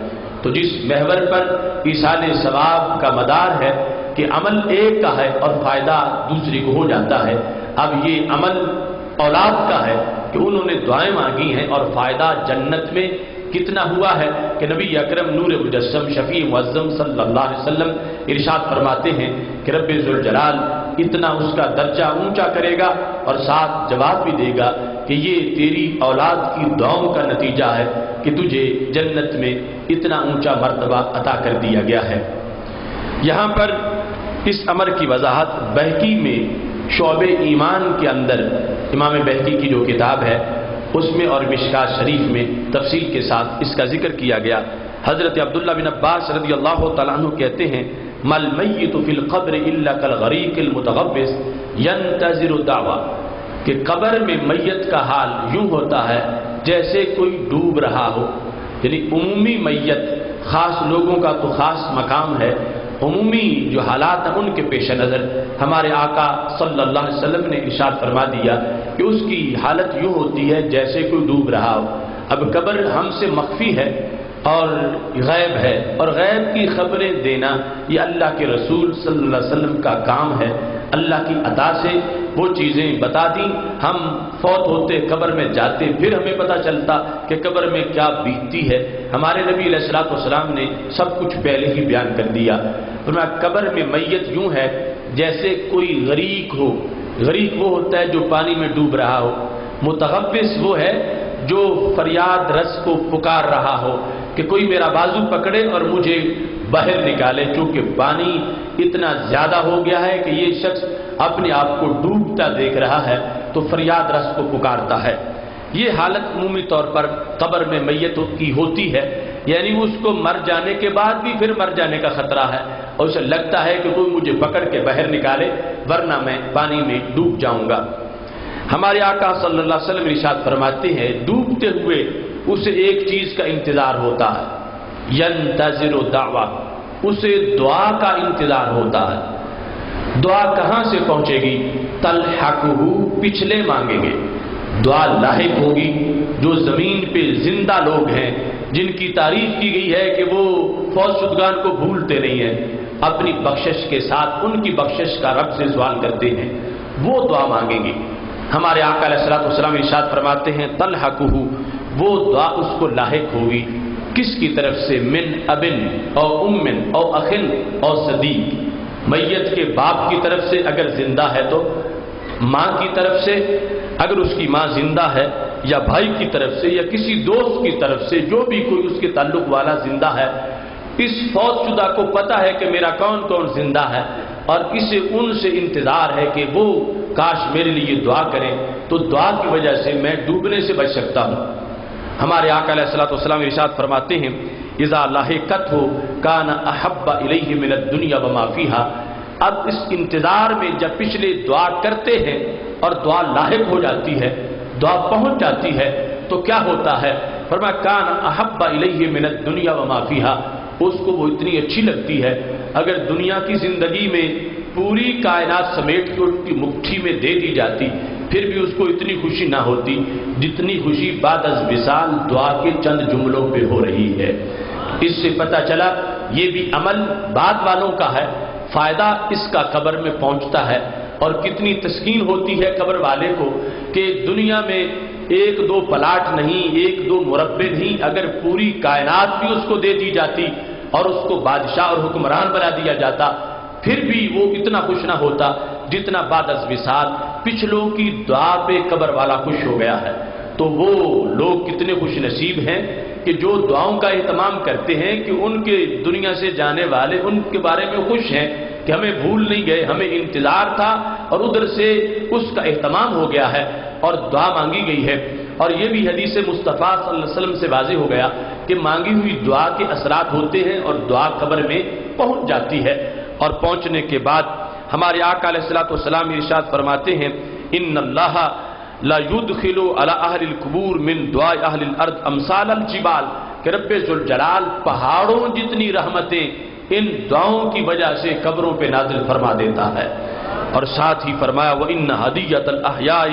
تو جس محور پر ایصال ثواب کا مدار ہے کہ عمل ایک کا ہے اور فائدہ دوسری کو ہو جاتا ہے، اب یہ عمل اولاد کا ہے کہ انہوں نے دعائیں مانگی ہیں اور فائدہ جنت میں کتنا ہوا ہے کہ نبی اکرم نور مجسم شفیع معظم صلی اللہ علیہ وسلم ارشاد فرماتے ہیں کہ رب ذوالجلال اتنا اس کا درجہ اونچا کرے گا اور ساتھ جواب بھی دے گا کہ یہ تیری اولاد کی دعاؤں کا نتیجہ ہے کہ تجھے جنت میں اتنا اونچا مرتبہ عطا کر دیا گیا ہے۔ یہاں پر اس امر کی وضاحت بہقی میں شعب ایمان کے اندر امام بہقی کی جو کتاب ہے اس میں اور مشکات شریف میں تفصیل کے ساتھ اس کا ذکر کیا گیا۔ حضرت عبداللہ بن عباس رضی اللہ تعالیٰ عنہ کہتے ہیں مل میت فی القبر الا کالغریق المتغوص ینتظر الدعوہ، کہ قبر میں میت کا حال یوں ہوتا ہے جیسے کوئی ڈوب رہا ہو، یعنی عمومی میت، خاص لوگوں کا تو خاص مقام ہے، عمومی جو حالات ہیں ان کے پیش نظر ہمارے آقا صلی اللہ علیہ وسلم نے ارشاد فرما دیا کہ اس کی حالت یوں ہوتی ہے جیسے کوئی ڈوب رہا ہو۔ اب قبر ہم سے مخفی ہے اور غیب ہے، اور غیب کی خبریں دینا یہ اللہ کے رسول صلی اللہ علیہ وسلم کا کام ہے۔ اللہ کی عطا سے وہ چیزیں بتا دیں، ہم فوت ہوتے قبر میں جاتے پھر ہمیں پتہ چلتا کہ قبر میں کیا بیتتی ہے۔ ہمارے نبی علیہ الصلوۃ والسلام نے سب کچھ پہلے ہی بیان کر دیا۔ فرمایا قبر میں میت یوں ہے جیسے کوئی غریق ہو، غریق وہ ہوتا ہے جو پانی میں ڈوب رہا ہو، متغوص وہ ہے جو فریاد رس کو پکار رہا ہو کہ کوئی میرا بازو پکڑے اور مجھے باہر نکالے، چونکہ پانی اتنا زیادہ ہو گیا ہے کہ یہ شخص اپنے آپ کو ڈوبتا دیکھ رہا ہے تو فریاد رس کو پکارتا ہے۔ یہ حالت عمومی طور پر قبر میں میت کی ہوتی ہے، یعنی اس کو مر جانے کے بعد بھی پھر مر جانے کا خطرہ ہے اور اسے لگتا ہے کہ کوئی مجھے پکڑ کے باہر نکالے ورنہ میں پانی میں ڈوب جاؤں گا۔ ہمارے آقا صلی اللہ علیہ وسلم ارشاد فرماتے ہیں ڈوبتے ہوئے اسے ایک چیز کا انتظار ہوتا ہے، ینتظر دعویٰ، اسے دعا کا انتظار ہوتا ہے۔ دعا کہاں سے پہنچے گی؟ تلحقہ، پچھلے مانگیں گے، دعا لاحق ہوگی۔ جو زمین پہ زندہ لوگ ہیں جن کی تعریف کی گئی ہے کہ وہ فوت شدگان کو بھولتے نہیں ہیں، اپنی بخشش کے ساتھ ان کی بخشش کا رب سے سوال کرتے ہیں، وہ دعا مانگیں گے۔ ہمارے آقا علیہ الصلوۃ والسلام ارشاد فرماتے ہیں تلحقہ، وہ دعا اس کو لاحق ہوگی کس کی طرف سے؟ من ابن او امن او اخن او صدیق، میت کے باپ کی طرف سے اگر زندہ ہے تو، ماں کی طرف سے اگر اس کی ماں زندہ ہے، یا بھائی کی طرف سے، یا کسی دوست کی طرف سے، جو بھی کوئی اس کے تعلق والا زندہ ہے۔ اس فوت شدہ کو پتہ ہے کہ میرا کون کون زندہ ہے، اور اسے ان سے انتظار ہے کہ وہ کاش میرے لیے دعا کریں، تو دعا کی وجہ سے میں ڈوبنے سے بچ سکتا ہوں۔ ہمارے آقا علیہ الصلوۃ والسلام ارشاد فرماتے ہیں اذا لاحقتہ کان احب الیہ من الدنیا وما فیہا، اب اس انتظار میں جب پچھلے دعا کرتے ہیں اور دعا لاحق ہو جاتی ہے، دعا پہنچ جاتی ہے، تو کیا ہوتا ہے؟ فرمایا کان احب الیہ من الدنیا وما فیہا، اس کو وہ اتنی اچھی لگتی ہے، اگر دنیا کی زندگی میں پوری کائنات سمیٹ کے اس کی مٹھی میں دے دی جاتی پھر بھی اس کو اتنی خوشی نہ ہوتی جتنی خوشی بعد از وصال دعا کے چند جملوں پہ ہو رہی ہے۔ اس سے پتہ چلا یہ بھی عمل بعد والوں کا ہے، فائدہ اس کا قبر میں پہنچتا ہے، اور کتنی تسکین ہوتی ہے قبر والے کو کہ دنیا میں ایک دو پلاٹ نہیں، ایک دو مربع نہیں، اگر پوری کائنات بھی اس کو دے دی جاتی اور اس کو بادشاہ اور حکمران بنا دیا جاتا پھر بھی وہ اتنا خوش نہ ہوتا جتنا بعد از وصال پچھلوں کی دعا پہ قبر والا خوش ہو گیا ہے۔ تو وہ لوگ کتنے خوش نصیب ہیں کہ جو دعاؤں کا اہتمام کرتے ہیں کہ ان کے دنیا سے جانے والے ان کے بارے میں خوش ہیں کہ ہمیں بھول نہیں گئے، ہمیں انتظار تھا اور ادھر سے اس کا اہتمام ہو گیا ہے اور دعا مانگی گئی ہے۔ اور یہ بھی حدیث مصطفیٰ صلی اللہ علیہ وسلم سے واضح ہو گیا کہ مانگی ہوئی دعا کے اثرات ہوتے ہیں اور دعا قبر میں پہنچ جاتی ہے، اور پہنچنے کے بعد ہمارے آقا علیہ الصلوۃ والسلام ارشاد فرماتے ہیں ان اللہ لا يدخل على اہل القبور من دعاء اہل الارض امثال الجبال، کہ رب ذوالجلال پہاڑوں جتنی رحمتیں ان دعاؤں کی وجہ سے قبروں پہ نازل فرما دیتا ہے۔ اور ساتھ ہی فرمایا وَإِنَّ هَدِيَّةَ الْأَحْيَاءِ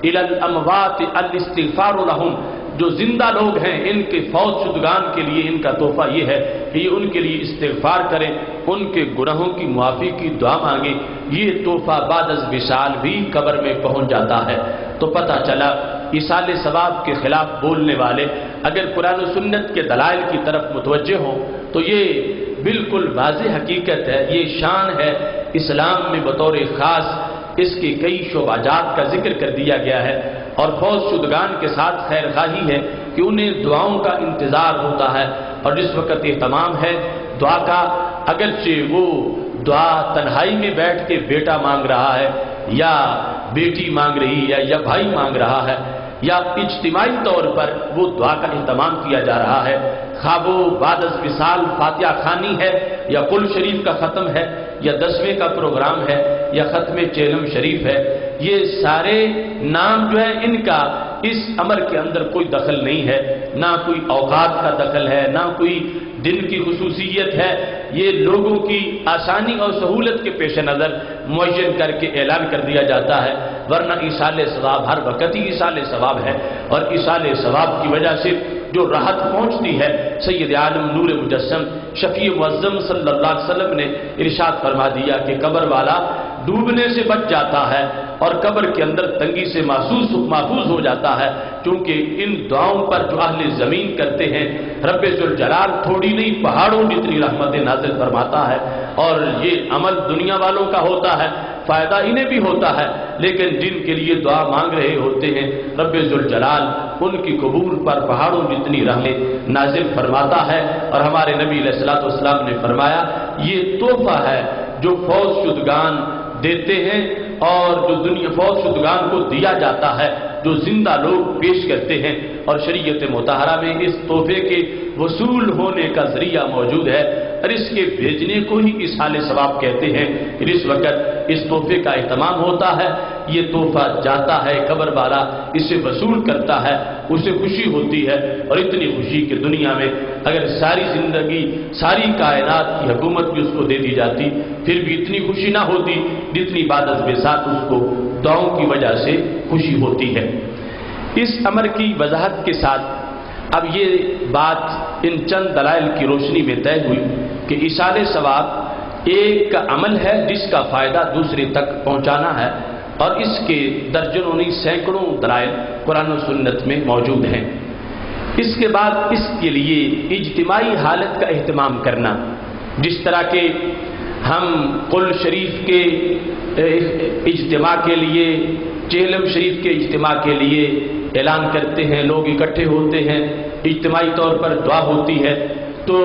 إِلَى الْأَمْوَاتِ الْإِسْتِغْفَارُ لَهُمْ، جو زندہ لوگ ہیں ان کے فوت شدگان کے لیے ان کا تحفہ یہ ہے کہ یہ ان کے لیے استغفار کریں، ان کے گناہوں کی معافی کی دعا مانگیں، یہ تحفہ بعد از وصال بھی قبر میں پہنچ جاتا ہے۔ تو پتہ چلا ایصال ثواب کے خلاف بولنے والے اگر قرآن و سنت کے دلائل کی طرف متوجہ ہوں تو یہ بالکل واضح حقیقت ہے، یہ شان ہے اسلام میں بطور خاص، اس کے کئی شعبات کا ذکر کر دیا گیا ہے، اور فوت شدگان کے ساتھ خیر خواہی ہے کہ انہیں دعاؤں کا انتظار ہوتا ہے، اور جس وقت اہتمام ہے دعا کا، اگرچہ وہ دعا تنہائی میں بیٹھ کے بیٹا مانگ رہا ہے یا بیٹی مانگ رہی ہے یا بھائی مانگ رہا ہے، یا اجتماعی طور پر وہ دعا کا اہتمام کیا جا رہا ہے، خواہ وہ بعد از وصال فاتحہ خوانی ہے یا قل شریف کا ختم ہے یا 10ویں کا پروگرام ہے یا ختم چیلم شریف ہے، یہ سارے نام جو ہے ان کا اس امر کے اندر کوئی دخل نہیں ہے، نہ کوئی اوقات کا دخل ہے، نہ کوئی دن کی خصوصیت ہے، یہ لوگوں کی آسانی اور سہولت کے پیش نظر معین کر کے اعلان کر دیا جاتا ہے، ورنہ ایصال ثواب ہر وقت ہی ایصال ثواب ہے، اور ایصال ثواب کی وجہ سے جو راحت پہنچتی ہے، سید عالم نور مجسم شفیع معظم صلی اللہ علیہ وسلم نے ارشاد فرما دیا کہ قبر والا ڈوبنے سے بچ جاتا ہے اور قبر کے اندر تنگی سے محفوظ ہو جاتا ہے، کیونکہ ان دعاؤں پر جو اہل زمین کرتے ہیں رب ذوالجلال تھوڑی نہیں پہاڑوں جتنی رحمتیں نازل فرماتا ہے، اور یہ عمل دنیا والوں کا ہوتا ہے، فائدہ انہیں بھی ہوتا ہے، لیکن جن کے لیے دعا مانگ رہے ہوتے ہیں رب ذوالجلال ان کی قبور پر پہاڑوں جتنی رحمتیں نازل فرماتا ہے۔ اور ہمارے نبی علیہ الصلوۃ والسلام نے فرمایا یہ تحفہ ہے جو فوت شدگان دیتے ہیں، اور جو دنیا فوت شدگان کو دیا جاتا ہے جو زندہ لوگ پیش کرتے ہیں، اور شریعت مطہرہ میں اس تحفے کے وصول ہونے کا ذریعہ موجود ہے، اور اس کے بھیجنے کو ہی ایصال ثواب کہتے ہیں۔ اس وقت اس تحفے کا اہتمام ہوتا ہے، یہ تحفہ جاتا ہے قبر والا اسے وصول کرتا ہے، اسے خوشی ہوتی ہے، اور اتنی خوشی کہ دنیا میں اگر ساری زندگی ساری کائنات کی حکومت بھی اس کو دے دی جاتی پھر بھی اتنی خوشی نہ ہوتی جتنی بعد از وصال اس کو دعاؤں کی وجہ سے خوشی ہوتی ہے۔ اس امر کی وضاحت کے ساتھ اب یہ بات ان چند دلائل کی روشنی میں طے ہوئی کہ ایصال ثواب ایک کا عمل ہے جس کا فائدہ دوسرے تک پہنچانا ہے، اور اس کے درجنوں نہیں سینکڑوں دلائل قرآن و سنت میں موجود ہیں۔ اس کے بعد اس کے لیے اجتماعی حالت کا اہتمام کرنا، جس طرح کہ ہم قل شریف کے اجتماع کے لیے، چہلم شریف کے اجتماع کے لیے اعلان کرتے ہیں، لوگ اکٹھے ہوتے ہیں، اجتماعی طور پر دعا ہوتی ہے، تو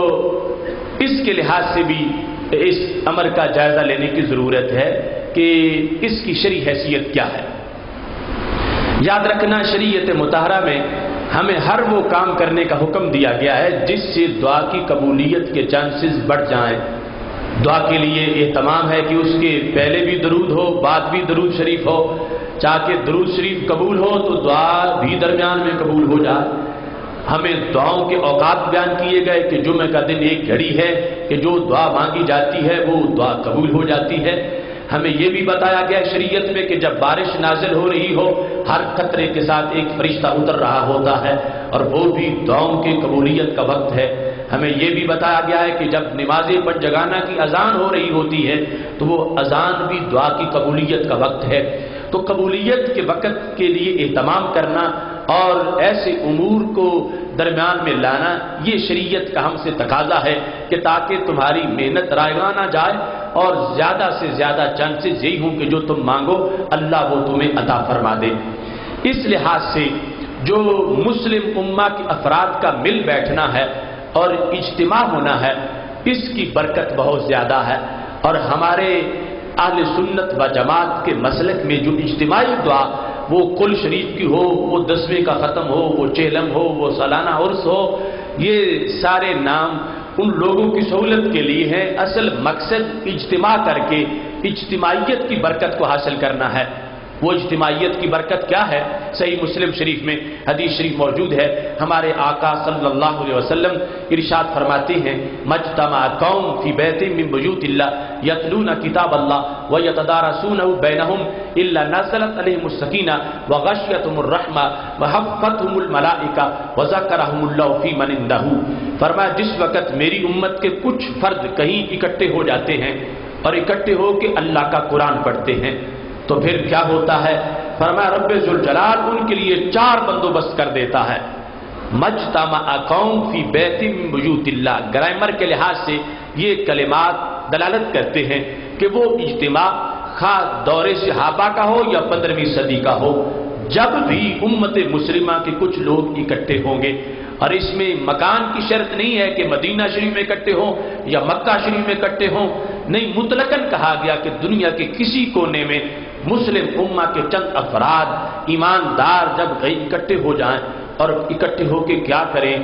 اس کے لحاظ سے بھی اس امر کا جائزہ لینے کی ضرورت ہے کہ اس کی شرعی حیثیت کیا ہے۔ یاد رکھنا، شریعت مطہرہ میں ہمیں ہر وہ کام کرنے کا حکم دیا گیا ہے جس سے دعا کی قبولیت کے چانسز بڑھ جائیں۔ دعا کے لیے اہتمام ہے کہ اس کے پہلے بھی درود ہو، بعد بھی درود شریف ہو، چاہے درود شریف قبول ہو تو دعا بھی درمیان میں قبول ہو جائے۔ ہمیں دعاؤں کے اوقات بیان کیے گئے کہ جمعہ کا دن ایک گھڑی ہے کہ جو دعا مانگی جاتی ہے وہ دعا قبول ہو جاتی ہے۔ ہمیں یہ بھی بتایا گیا شریعت میں کہ جب بارش نازل ہو رہی ہو، ہر قطرے کے ساتھ ایک فرشتہ اتر رہا ہوتا ہے، اور وہ بھی دعاؤں کی قبولیت کا وقت ہے۔ ہمیں یہ بھی بتایا گیا ہے کہ جب نماز پنجگانہ کی اذان ہو رہی ہوتی ہے تو وہ اذان بھی دعا کی قبولیت کا وقت ہے۔ تو قبولیت کے وقت کے لیے اہتمام کرنا اور ایسے امور کو درمیان میں لانا، یہ شریعت کا ہم سے تقاضا ہے کہ تاکہ تمہاری محنت رائگاں نہ جائے اور زیادہ سے زیادہ چانسز یہی ہوں کہ جو تم مانگو اللہ وہ تمہیں عطا فرما دے۔ اس لحاظ سے جو مسلم امہ کے افراد کا مل بیٹھنا ہے اور اجتماع ہونا ہے، اس کی برکت بہت زیادہ ہے، اور ہمارے اہل سنت و جماعت کے مسلک میں جو اجتماعی دعا، وہ قل شریف کی ہو، وہ 10ویں کا ختم ہو، وہ چہلم ہو، وہ سالانہ عرس ہو، یہ سارے نام ان لوگوں کی سہولت کے لیے ہے۔ اصل مقصد اجتماع کر کے اجتماعیت کی برکت کو حاصل کرنا ہے۔ وہ اجتماعیت کی برکت کیا ہے؟ صحیح مسلم شریف میں حدیث شریف موجود ہے، ہمارے آقا صلی اللہ علیہ وسلم ارشاد فرماتے ہیں، مجتمع قوم فی بیت من بیوت اللہ یتلون کتاب اللہ ویتدارسونہ بینہم الا نزلت علیہم السکینہ وغشیتہم الرحمہ وحفتہم الملائکہ وذکرہم اللہ فی من عندہ۔ فرمایا جس وقت میری امت کے کچھ فرد کہیں اکٹھے ہو جاتے ہیں اور اکٹھے ہو کے اللہ کا قرآن پڑھتے ہیں تو پھر کیا ہوتا ہے؟ فرمایا رب ذوالجلال ان کے لیے 4 بندوبست کر دیتا ہے۔ مجتمع قوم فی بیت من بیوت اللہ، گرامر کے لحاظ سے یہ کلمات دلالت کرتے ہیں کہ وہ اجتماع خواہ دور صحابہ کا ہو یا 15ویں صدی کا ہو، جب بھی امت مسلمہ کے کچھ لوگ اکٹھے ہوں گے، اور اس میں مکان کی شرط نہیں ہے کہ مدینہ شریف میں اکٹھے ہوں یا مکہ شریف میں اکٹھے ہوں، نہیں، مطلقاً کہا گیا کہ دنیا کے کسی کونے میں مسلم امہ کے چند افراد ایماندار جب اکٹھے ہو جائیں، اور اکٹھے ہو کے کیا کریں؟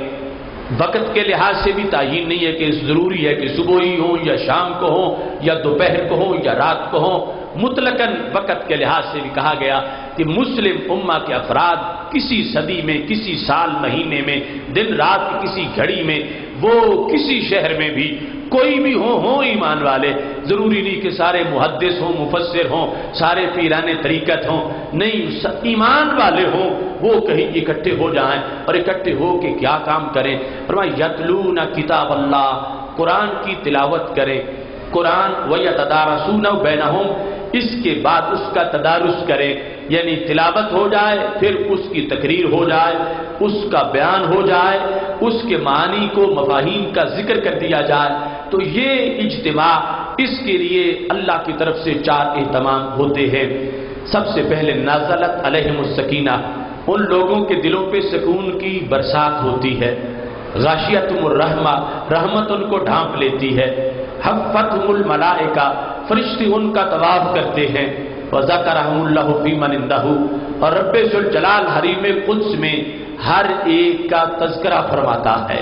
وقت کے لحاظ سے بھی تعین نہیں ہے کہ ضروری ہے کہ صبح ہی ہوں یا شام کو ہوں یا دوپہر کو ہوں یا رات کو ہوں، مطلقاً وقت کے لحاظ سے بھی کہا گیا کہ مسلم امہ کے افراد کسی صدی میں، کسی سال، مہینے میں، دن رات کی کسی گھڑی میں، وہ کسی شہر میں بھی کوئی بھی ہوں ایمان والے، ضروری نہیں کہ سارے محدث ہوں، مفسر ہوں، سارے پیران طریقت ہوں، نہیں، ایمان والے ہوں، وہ کہیں اکٹھے ہو جائیں اور اکٹھے ہو کے کیا کام کریں؟ فرمایا یتلون کتاب اللہ، قرآن کی تلاوت کریں، قرآن ویتدارسونہ بینہم، اس کے بعد اس کا تدارس کریں، یعنی تلاوت ہو جائے، پھر اس کی تقریر ہو جائے، اس کا بیان ہو جائے، اس کے معنی کو، مفاہیم کا ذکر کر دیا جائے، تو یہ اجتماع، اس کے لیے اللہ کی طرف سے 4 اہتمام ہوتے ہیں۔ سب سے پہلے نازلت علیہم السکینہ، ان لوگوں کے دلوں پہ سکون کی برسات ہوتی ہے، غاشیتہم الرحمہ، رحمت ان کو ڈھانپ لیتی ہے، حفتہم الملائکہ، فرشتے ان کا طواف کرتے ہیں، وذکرہم اللہ فی من عندہ، اور رب ذوالجلال حریم قدس میں ہر ایک کا تذکرہ فرماتا ہے۔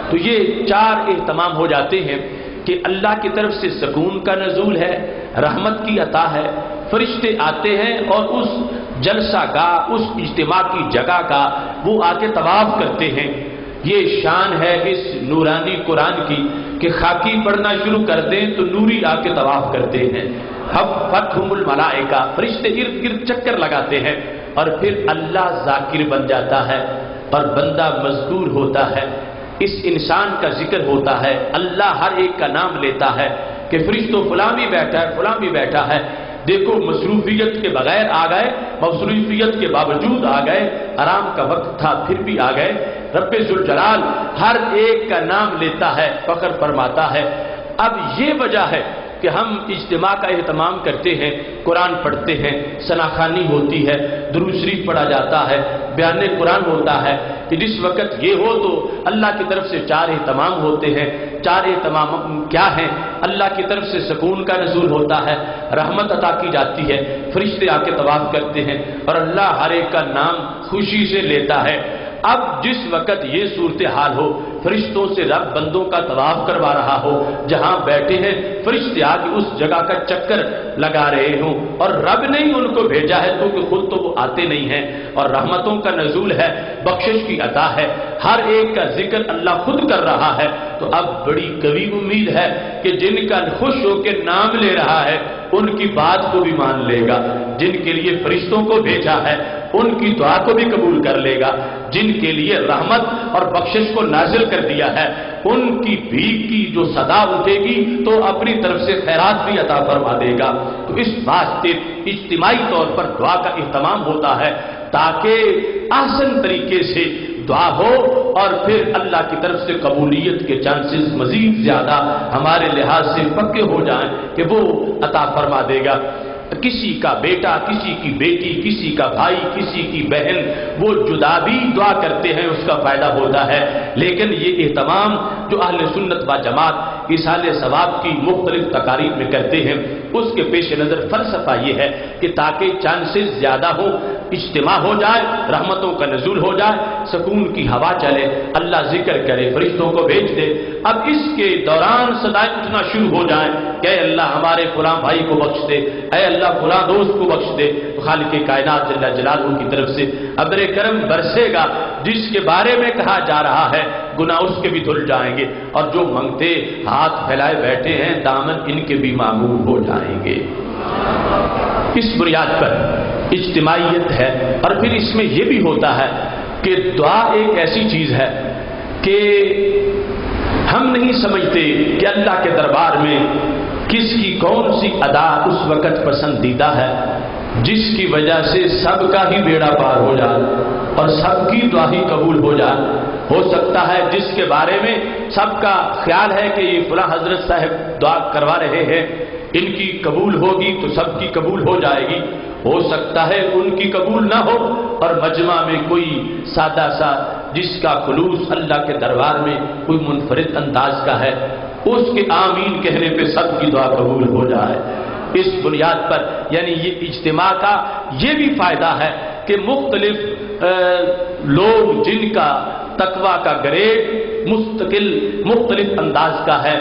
تو یہ 4 اہتمام ہو جاتے ہیں کہ اللہ کی طرف سے سکون کا نزول ہے، رحمت کی عطا ہے، فرشتے آتے ہیں اور اس جلسہ گاہ، اس اجتماع کی جگہ کا وہ آ کے طواف کرتے ہیں۔ یہ شان ہے اس نورانی قرآن کی کہ خاکی پڑھنا شروع کر دیں تو نوری آ کے طواف کرتے ہیں۔ حفتہم الملائکہ، فرشتے ارد گرد چکر لگاتے ہیں، اور پھر اللہ ذاکر بن جاتا ہے اور بندہ مذکور ہوتا ہے، اس انسان کا ذکر ہوتا ہے، اللہ ہر ایک کا نام لیتا ہے کہ فرشتوں فلاں بھی بیٹھا ہے، فلاں بھی بیٹھا ہے، دیکھو مصروفیت کے بغیر آ گئے، مصروفیت کے باوجود آ گئے، آرام کا وقت تھا پھر بھی آ گئے۔ رب ذوالجلال ہر ایک کا نام لیتا ہے، فخر فرماتا ہے۔ اب یہ وجہ ہے کہ ہم اجتماع کا اہتمام کرتے ہیں، قرآن پڑھتے ہیں، ثناخوانی ہوتی ہے، درود شریف پڑھا جاتا ہے، بیان قرآن ہوتا ہے، کہ جس وقت یہ ہو تو اللہ کی طرف سے 4 اہتمام ہوتے ہیں۔ 4 اہتمام کیا ہیں؟ اللہ کی طرف سے سکون کا نزول ہوتا ہے، رحمت عطا کی جاتی ہے، فرشتے آ کے طواف کرتے ہیں اور اللہ ہر ایک کا نام خوشی سے لیتا ہے۔ اب جس وقت یہ صورتحال ہو، فرشتوں سے رب بندوں کا طواف کروا رہا ہو، جہاں بیٹھے ہیں فرشتے آ کے اس جگہ کا چکر لگا رہے ہوں، اور رب نے ہی ان کو بھیجا ہے کیونکہ خود تو وہ آتے نہیں ہیں، اور رحمتوں کا نزول ہے، بخشش کی عطا ہے، ہر ایک کا ذکر اللہ خود کر رہا ہے، تو اب بڑی قوی امید ہے کہ جن کا خوش ہو کے نام لے رہا ہے ان کی بات کو بھی مان لے گا، جن کے لیے فرشتوں کو بھیجا ہے ان کی دعا کو بھی قبول کر لے گا، جن کے لیے رحمت اور بخشش کو نازل کر دیا ہے ان کی بھیک کی جو صدا اٹھے گی تو اپنی طرف سے خیرات بھی عطا فرما دے گا۔ تو اس واسطے اجتماعی طور پر دعا کا اہتمام ہوتا ہے تاکہ احسن طریقے سے دعا ہو اور پھر اللہ کی طرف سے قبولیت کے چانسز مزید زیادہ ہمارے لحاظ سے پکے ہو جائیں کہ وہ عطا فرما دے گا۔ کسی کا بیٹا، کسی کی بیٹی، کسی کا بھائی، کسی کی بہن، وہ جدا بھی دعا کرتے ہیں، اس کا فائدہ ہوتا ہے، لیکن یہ اہتمام جو اہل سنت و جماعت ایصال ثواب کی مختلف تقاریب میں کرتے ہیں اس کے پیش نظر فلسفہ یہ ہے کہ تاکہ چانسز زیادہ ہوں، اجتماع ہو جائے، رحمتوں کا نزول ہو جائے، سکون کی ہوا چلے، اللہ ذکر کرے، فرشتوں کو بھیج دے۔ اب اس کے دوران صدائیں اٹھنا شروع ہو جائیں کہ اے اللہ ہمارے فلاں بھائی کو بخش دے، اے اللہ فلاں دوست کو بخش دے، تو خالق کائنات جل جلالہ کی طرف سے ابر کرم برسے گا، جس کے بارے میں کہا جا رہا ہے گناہ اس کے بھی دھل جائیں گے، اور جو منگتے ہاتھ پھیلائے بیٹھے ہیں دامن ان کے بھی معمول ہو جائیں گے۔ اس بنیاد پر اجتماعیت ہے، اور پھر اس میں یہ بھی ہوتا ہے کہ دعا ایک ایسی چیز ہے کہ ہم نہیں سمجھتے کہ اللہ کے دربار میں کس کی کون سی ادا اس وقت پسندیدہ ہے جس کی وجہ سے سب کا ہی بیڑا پار ہو جائے اور سب کی دعا ہی قبول ہو جائے۔ ہو سکتا ہے جس کے بارے میں سب کا خیال ہے کہ یہ فلاں حضرت صاحب دعا کروا رہے ہیں، ان کی قبول ہوگی تو سب کی قبول ہو جائے گی، ہو سکتا ہے ان کی قبول نہ ہو اور مجمع میں کوئی سادہ سا جس کا خلوص اللہ کے دربار میں کوئی منفرد انداز کا ہے، اس کے آمین کہنے پہ سب کی دعا قبول ہو جائے۔ اس بنیاد پر یعنی یہ اجتماع کا یہ بھی فائدہ ہے کہ مختلف لوگ جن کا تقویٰ کا گریڈ مختلف انداز کا ہے،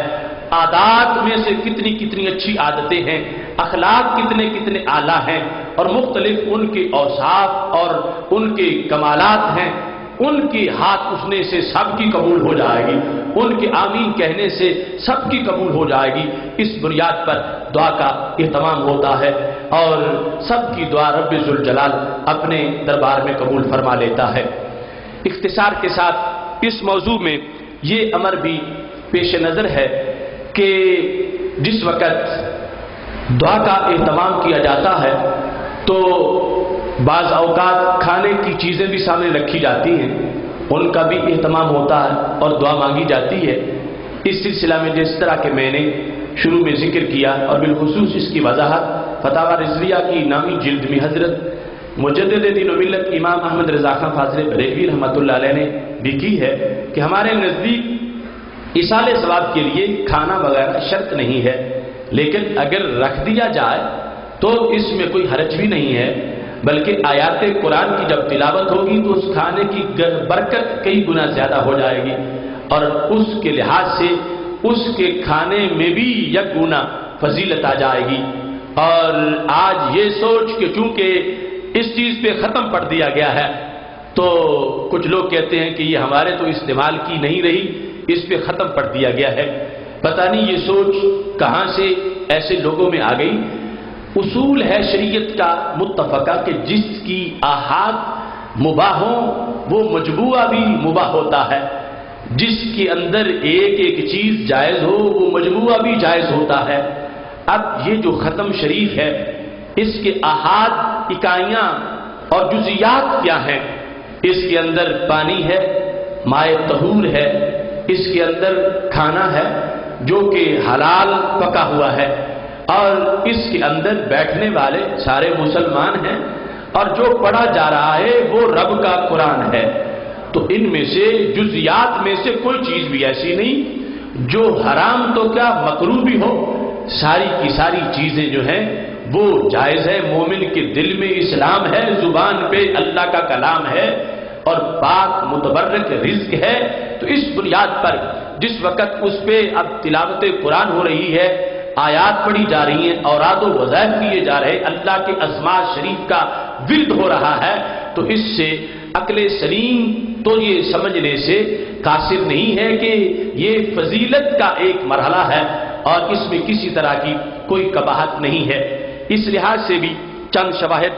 عادات میں سے کتنی کتنی اچھی عادتیں ہیں، اخلاق کتنے کتنے اعلیٰ ہیں، اور مختلف ان کے اوصاف اور ان کے کمالات ہیں، ان کی ہاتھ اٹھنے سے سب کی قبول ہو جائے گی، ان کے آمین کہنے سے سب کی قبول ہو جائے گی۔ اس بنیاد پر دعا کا اہتمام ہوتا ہے اور سب کی دعا رب ذوالجلال اپنے دربار میں قبول فرما لیتا ہے۔ اختصار کے ساتھ اس موضوع میں یہ امر بھی پیش نظر ہے کہ جس وقت دعا کا اہتمام کیا جاتا ہے تو بعض اوقات کھانے کی چیزیں بھی سامنے رکھی جاتی ہیں، ان کا بھی اہتمام ہوتا ہے اور دعا مانگی جاتی ہے۔ اس سلسلہ میں جس طرح کہ میں نے شروع میں ذکر کیا اور بالخصوص اس کی وضاحت فتاوی رضویہ کی نامی جلد میں حضرت مجدد دین و ملت امام احمد رضا خان فاضل بریلوی رحمۃ اللہ علیہ نے بھی کی ہے کہ ہمارے نزدیک ایصال ثواب کے لیے کھانا وغیرہ شرط نہیں ہے، لیکن اگر رکھ دیا جائے تو اس میں کوئی حرج بھی نہیں ہے، بلکہ آیات قرآن کی جب تلاوت ہوگی تو اس کھانے کی برکت کئی گنا زیادہ ہو جائے گی، اور اس کے لحاظ سے اس کے کھانے میں بھی یک گنا فضیلت آ جائے گی۔ اور آج یہ سوچ کہ چونکہ اس چیز پہ ختم پڑ دیا گیا ہے تو کچھ لوگ کہتے ہیں کہ یہ ہمارے تو استعمال کی نہیں رہی، اس پہ ختم پڑ دیا گیا ہے۔ پتہ نہیں یہ سوچ کہاں سے ایسے لوگوں میں آ گئی۔ اصول ہے شریعت کا متفقہ کہ جس کی آحاد مباح ہوں وہ مجبوعہ بھی مباح ہوتا ہے، جس کے اندر ایک ایک چیز جائز ہو وہ مجبوعہ بھی جائز ہوتا ہے۔ اب یہ جو ختم شریف ہے اس کے احاد اکائیاں اور جزیات کیا ہیں؟ اس کے اندر پانی ہے، مائع طہور ہے، اس کے اندر کھانا ہے جو کہ حلال پکا ہوا ہے، اور اس کے اندر بیٹھنے والے سارے مسلمان ہیں، اور جو پڑھا جا رہا ہے وہ رب کا قرآن ہے۔ تو ان میں سے جزیات میں سے کوئی چیز بھی ایسی نہیں جو حرام تو کیا مکروہ بھی ہو، ساری کی ساری چیزیں جو ہیں وہ جائز ہے۔ مومن کے دل میں اسلام ہے، زبان پہ اللہ کا کلام ہے، اور پاک متبرک رزق ہے۔ تو اس بنیاد پر جس وقت اس پہ اب تلاوت قرآن ہو رہی ہے، آیات پڑھی جا رہی ہیں، اوراد و وظائف کیے جا رہے، اللہ کے اسماء شریف کا ورد ہو رہا ہے، تو اس سے عقل سلیم تو یہ سمجھنے سے قاصر نہیں ہے کہ یہ فضیلت کا ایک مرحلہ ہے اور اس میں کسی طرح کی کوئی قباحت نہیں ہے۔ اس لحاظ سے بھی چند شواہد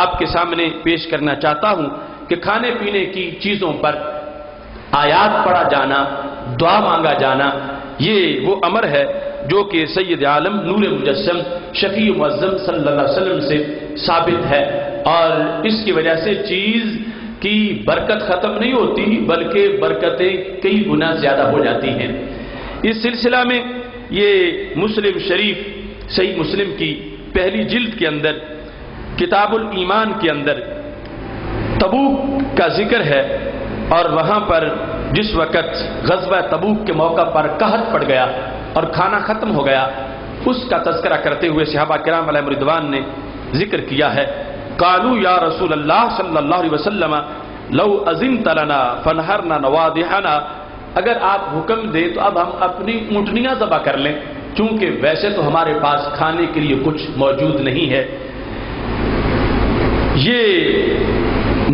آپ کے سامنے پیش کرنا چاہتا ہوں کہ کھانے پینے کی چیزوں پر آیات پڑھا جانا، دعا مانگا جانا، یہ وہ امر ہے جو کہ سید عالم نور مجسم شفیع معظم صلی اللہ علیہ وسلم سے ثابت ہے، اور اس کی وجہ سے چیز کی برکت ختم نہیں ہوتی بلکہ برکتیں کئی گنا زیادہ ہو جاتی ہیں۔ اس سلسلہ میں یہ مسلم شریف صحیح مسلم کی پہلی جلد کے اندر کتاب الایمان کے اندر تبوک کا ذکر ہے، اور وہاں پر جس وقت غزوہ تبوک کے موقع پر قحط پڑ گیا اور کھانا ختم ہو گیا، اس کا تذکرہ کرتے ہوئے صحابہ کرام علیہم رضوان نے ذکر کیا ہے، قالوا یا رسول اللہ صلی اللہ علیہ وسلم لو اذنت لنا فنہرنا نوادحنا، اگر آپ حکم دیں تو اب ہم اپنی اونٹنیاں ذبح کر لیں، چونکہ ویسے تو ہمارے پاس کھانے کے لیے کچھ موجود نہیں ہے۔ یہ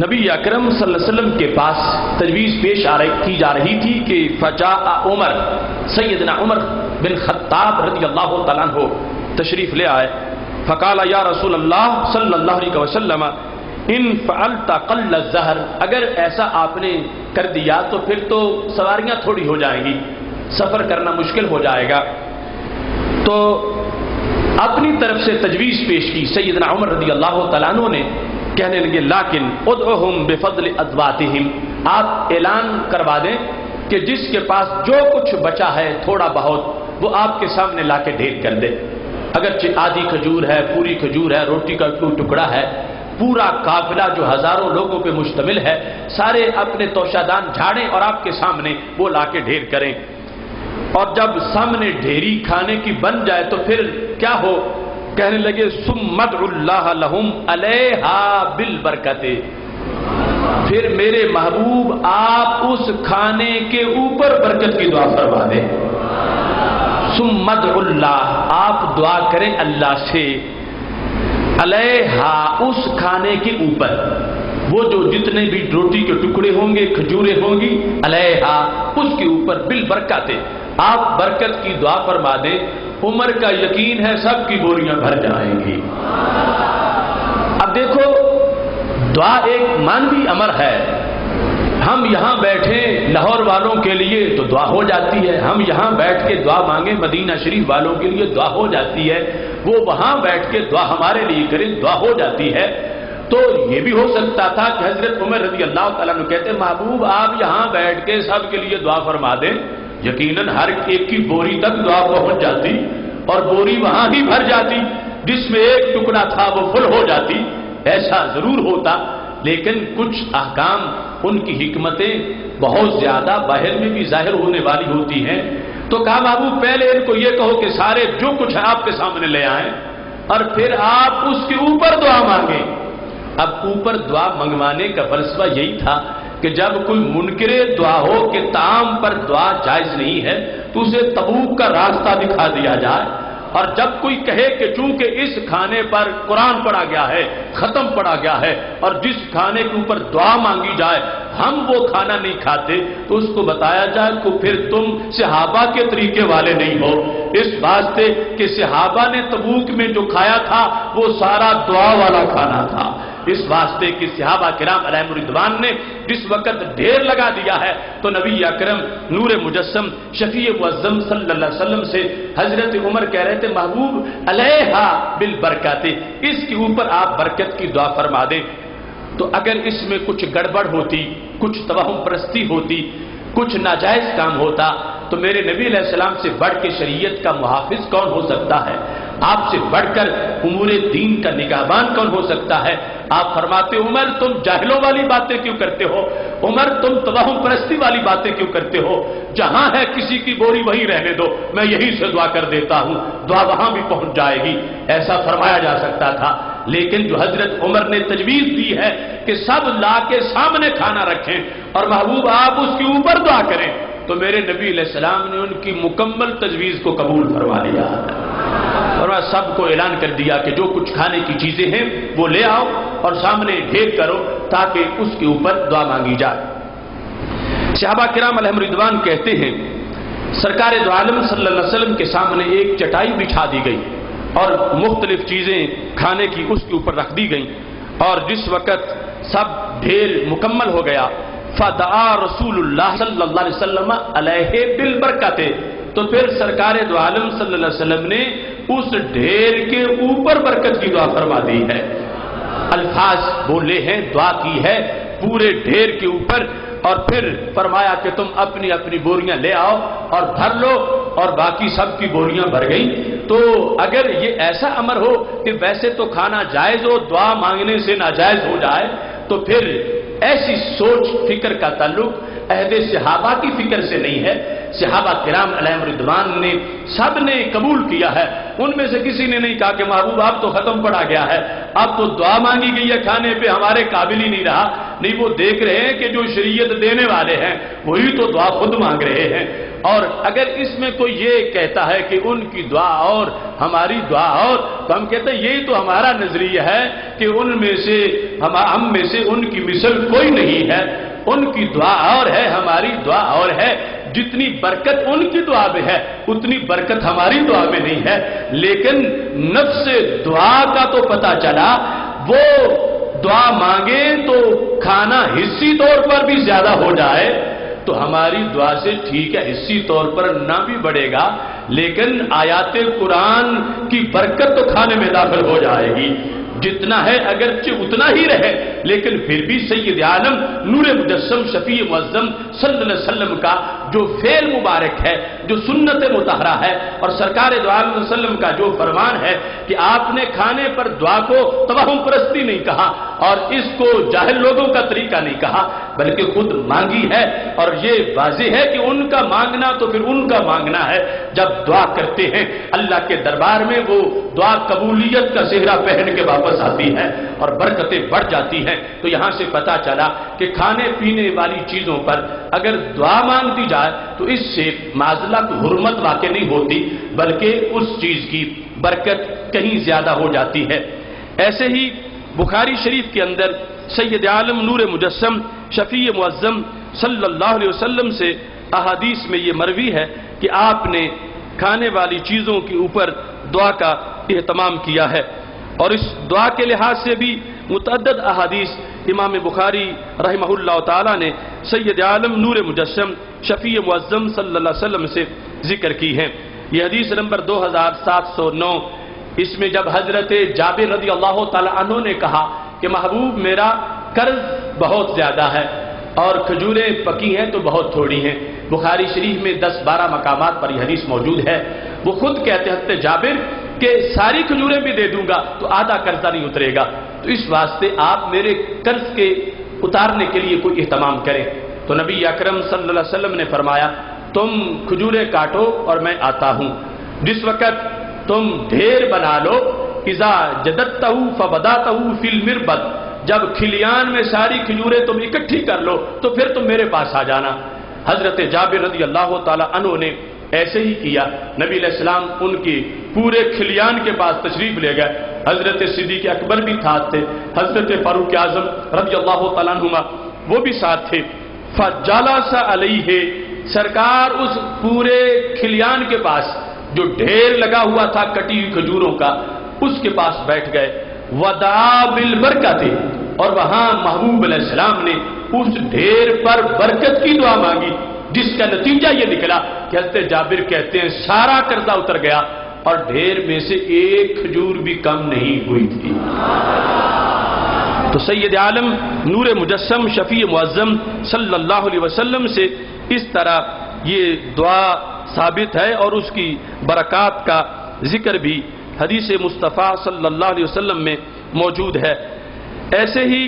نبی اکرم صلی اللہ علیہ وسلم کے پاس تجویز پیش کی جا رہی تھی کہ فجاء عمر، سیدنا عمر بن خطاب رضی اللہ تعالیٰ عنہ تشریف لے آئے، فقال یا رسول اللہ صلی اللہ علیہ وسلم ان فعلت قل الزہر، اگر ایسا آپ نے کر دیا تو پھر تو سواریاں تھوڑی ہو جائیں گی، سفر کرنا مشکل ہو جائے گا۔ تو اپنی طرف سے تجویز پیش کی سیدنا عمر رضی اللہ تعالیٰ عنہ نے، کہنے لگے لیکن ادعوہم بفضل ادواتہم، آپ اعلان کروا دیں کہ جس کے پاس جو کچھ بچا ہے تھوڑا بہت وہ آپ کے سامنے لا کے ڈھیر کر دے، اگرچہ آدھی کھجور ہے، پوری کھجور ہے، روٹی کا کوئی ٹکڑا ہے، پورا قافلہ جو ہزاروں لوگوں پہ مشتمل ہے سارے اپنے توشہ دان جھاڑیں اور آپ کے سامنے وہ لا کے ڈھیر کریں، اور جب سامنے ڈھیری کھانے کی بن جائے تو پھر کیا ہو؟ کہنے لگے ثم ادعوا اللہ لہم علیہا بالبرکت، پھر میرے محبوب آپ اس کھانے کے اوپر برکت کی دعا فرما دیں۔ ثم ادعوا اللہ، آپ دعا کریں اللہ سے، علیہا اس کھانے کے اوپر، وہ جو جتنے بھی روٹی کے ٹکڑے ہوں گے، کھجوریں ہوں گی، علیہا اس کے اوپر بالبرکت، آپ برکت کی دعا فرما دیں، عمر کا یقین ہے سب کی بوریاں بھر جائیں گی۔ اب دیکھو دعا ایک مانوی امر ہے، ہم یہاں بیٹھے لاہور والوں کے لیے تو دعا ہو جاتی ہے، ہم یہاں بیٹھ کے دعا مانگیں مدینہ شریف والوں کے لیے دعا ہو جاتی ہے، وہ وہاں بیٹھ کے دعا ہمارے لیے کریں دعا ہو جاتی ہے۔ تو یہ بھی ہو سکتا تھا کہ حضرت عمر رضی اللہ تعالیٰ عنہ کہتے محبوب آپ یہاں بیٹھ کے سب کے لیے دعا فرما دیں، یقیناً ہر ایک کی بوری تک دعا پہنچ جاتی اور بوری وہاں ہی بھر جاتی، جس میں ایک ٹکڑا تھا وہ فل ہو جاتی، ایسا ضرور ہوتا، لیکن کچھ احکام ان کی حکمتیں بہت زیادہ باہر میں بھی ظاہر ہونے والی ہوتی ہیں۔ تو کہا محبوب پہلے ان کو یہ کہو کہ سارے جو کچھ ہے آپ کے سامنے لے آئیں اور پھر آپ اس کے اوپر دعا مانگیں۔ اب اوپر دعا منگوانے کا فلسفہ یہی تھا کہ جب کوئی منکر دعا ہو کہ طعام پر دعا جائز نہیں ہے تو اسے تبوک کا راستہ دکھا دیا جائے، اور جب کوئی کہے کہ چونکہ اس کھانے پر قرآن پڑھا گیا ہے، ختم پڑھا گیا ہے، اور جس کھانے کے اوپر دعا مانگی جائے ہم وہ کھانا نہیں کھاتے، تو اس کو بتایا جائے کہ پھر تم صحابہ کے طریقے والے نہیں ہو، اس واسطے کہ صحابہ نے تبوک میں جو کھایا تھا وہ سارا دعا والا کھانا تھا، اس واسطے کہ صحابہ کرام علیہم رضوان نے جس وقت ڈھیر لگا دیا ہے تو نبی اکرم نور مجسم شفیع معظم صلی اللہ علیہ وسلم سے حضرت عمر کہہ رہے تھے محبوب علیہا بالبرکات، اس کے اوپر آپ برکت کی دعا فرما دیں۔ تو اگر اس میں کچھ گڑبڑ ہوتی، کچھ توہم پرستی ہوتی، کچھ ناجائز کام ہوتا تو میرے نبی علیہ السلام سے بڑھ کے شریعت کا محافظ کون ہو سکتا ہے؟ آپ سے بڑھ کر امور دین کا نگہبان کون ہو سکتا ہے؟ آپ فرماتے عمر تم جاہلوں والی باتیں کیوں کرتے ہو؟ عمر تم توہم پرستی والی باتیں کیوں کرتے ہو؟ جہاں ہے کسی کی بوری وہیں رہنے دو، میں یہیں سے دعا کر دیتا ہوں، دعا وہاں بھی پہنچ جائے گی۔ ایسا فرمایا جا سکتا تھا، لیکن جو حضرت عمر نے تجویز دی ہے کہ سب لا کے سامنے کھانا رکھیں اور محبوب آپ اس کے اوپر دعا کریں، تو میرے نبی علیہ السلام نے ان کی مکمل تجویز کو قبول فرما لیا اور سب کو اعلان کر دیا کہ جو کچھ کھانے کی چیزیں ہیں وہ لے آؤ اور سامنے ڈھیر کرو تاکہ اس کے اوپر دعا مانگی جائے۔ صحابہ کرام علیہم رضوان کہتے ہیں سرکار دو عالم صلی اللہ علیہ وسلم کے سامنے ایک چٹائی بچھا دی گئی اور مختلف چیزیں کھانے کی اس کے اوپر رکھ دی گئیں، اور جس وقت سب ڈھیر مکمل ہو گیا فدعا رسول اللہ صلی اللہ علیہ وسلم علیہ بالبرکت، تو پھر سرکار دو عالم صلی اللہ علیہ وسلم نے اس ڈھیر کے اوپر برکت کی دعا فرما دی ہے۔ الفاظ بولے ہیں، دعا کی ہے پورے ڈھیر کے اوپر، اور پھر فرمایا کہ تم اپنی اپنی بوریاں لے آؤ اور بھر لو، اور باقی سب کی بوریاں بھر گئیں۔ تو اگر یہ ایسا امر ہو کہ ویسے تو کھانا جائز ہو، دعا مانگنے سے ناجائز ہو جائے، تو پھر ایسی سوچ فکر کا تعلق عہد صحابہ کی فکر سے نہیں ہے۔ صحابہ کرام علیہم رضوان نے سب نے قبول کیا ہے، ان میں سے کسی نے نہیں کہا کہ محبوب اب تو ختم پڑا گیا ہے، اب تو دعا مانگی گئی ہے کھانے پہ ہمارے قابل ہی نہیں رہا۔ نہیں، وہ دیکھ رہے ہیں کہ جو شریعت دینے والے ہیں وہی تو دعا خود مانگ رہے ہیں، اور اگر اس میں کوئی یہ کہتا ہے کہ ان کی دعا اور ہماری دعا اور، تو ہم کہتے ہیں یہی تو ہمارا نظریہ ہے کہ ان میں سے ہم میں سے ان کی مثل کوئی نہیں ہے، ان کی دعا اور ہے، ہماری دعا اور ہے۔ جتنی برکت ان کی دعا میں ہے اتنی برکت ہماری دعا میں نہیں ہے، لیکن نفس دعا کا تو پتہ چلا، وہ دعا مانگے تو کھانا حصی طور پر بھی زیادہ ہو جائے تو ہماری دعا سے ٹھیک ہے حصی طور پر نہ بھی بڑھے گا، لیکن آیات قرآن کی برکت تو کھانے میں داخل ہو جائے گی۔ جتنا ہے اگرچہ اتنا ہی رہے، لیکن پھر بھی سید عالم نور مجسم شفیع معظم صلی اللہ علیہ وسلم کا جو فعل مبارک ہے، جو سنت مطہرہ ہے، اور سرکار دو عالم صلی اللہ علیہ وسلم کا جو فرمان ہے کہ آپ نے کھانے پر دعا کو توہم پرستی نہیں کہا اور اس کو جاہل لوگوں کا طریقہ نہیں کہا، بلکہ خود مانگی ہے، اور یہ واضح ہے کہ ان کا مانگنا تو پھر ان کا مانگنا ہے۔ جب دعا کرتے ہیں اللہ کے دربار میں وہ دعا قبولیت کا صحرا پہن کے واپس آتی ہے اور برکتیں بڑھ جاتی ہیں۔ تو یہاں سے پتہ چلا کہ کھانے پینے والی چیزوں پر اگر دعا مانگ دی جائے تو اس سے معذلہ کی حرمت واقع نہیں ہوتی، بلکہ اس چیز کی برکت کہیں زیادہ ہو جاتی ہے۔ ایسے ہی بخاری شریف کے اندر سید عالم نور مجسم شفیع معظم صلی اللہ علیہ وسلم سے احادیث میں یہ مروی ہے کہ آپ نے کھانے والی چیزوں کے اوپر دعا کا اہتمام کیا ہے، اور اس دعا کے لحاظ سے بھی متعدد احادیث امام بخاری رحمہ اللہ تعالی نے سید عالم نور مجسم شفیع معظم صلی اللہ علیہ وسلم سے ذکر کی ہیں۔ یہ حدیث نمبر 2709، اس میں جب حضرت جابر رضی اللہ تعالی عنہ نے کہا کہ محبوب میرا قرض بہت زیادہ ہے اور کھجوریں پکی ہیں تو بہت تھوڑی ہیں، بخاری شریف میں 10-12 مقامات پر یہ حدیث موجود ہے، وہ خود کہتے ہیں جابر کہ ساری کھجوریں بھی دے دوں گا تو آدھا قرضہ نہیں اترے گا، تو اس واسطے آپ میرے قرض کے اتارنے کے لیے کوئی اہتمام کریں۔ تو نبی اکرم صلی اللہ علیہ وسلم نے فرمایا تم کھجوریں کاٹو اور میں آتا ہوں، جس وقت تم ڈھیر بنا لو اذا جددتہ فبداتہ فی المربد، جب کھلیان میں ساری کھجوریں تم اکٹھی کر لو تو پھر تم میرے پاس آ جانا۔ حضرت جابر رضی اللہ تعالی عنہ نے ایسے ہی کیا، نبی علیہ السلام ان کی پورے کھلیان کے پاس تشریف لے گئے، حضرت صدیق اکبر بھی ساتھ تھے، حضرت فاروق اعظم رضی اللہ تعالیٰ عنہما وہ بھی ساتھ تھے۔ فجلس علیہ، سرکار اس پورے کھلیان کے پاس جو ڈھیر لگا ہوا تھا کٹی ہوئی کھجوروں کا، اس کے پاس بیٹھ گئے۔ ودعا بالبرکت، اور وہاں محبوب علیہ السلام نے اس ڈھیر پر برکت کی دعا مانگی، جس کا نتیجہ یہ نکلا کہ حضرت جابر کہتے ہیں سارا قرضہ اتر گیا اور ڈھیر میں سے ایک کھجور بھی کم نہیں ہوئی تھی۔ تو سید عالم نور مجسم شفیع معظم صلی اللہ علیہ وسلم سے اس طرح یہ دعا ثابت ہے، اور اس کی برکات کا ذکر بھی حدیث مصطفیٰ صلی اللہ علیہ وسلم میں موجود ہے۔ ایسے ہی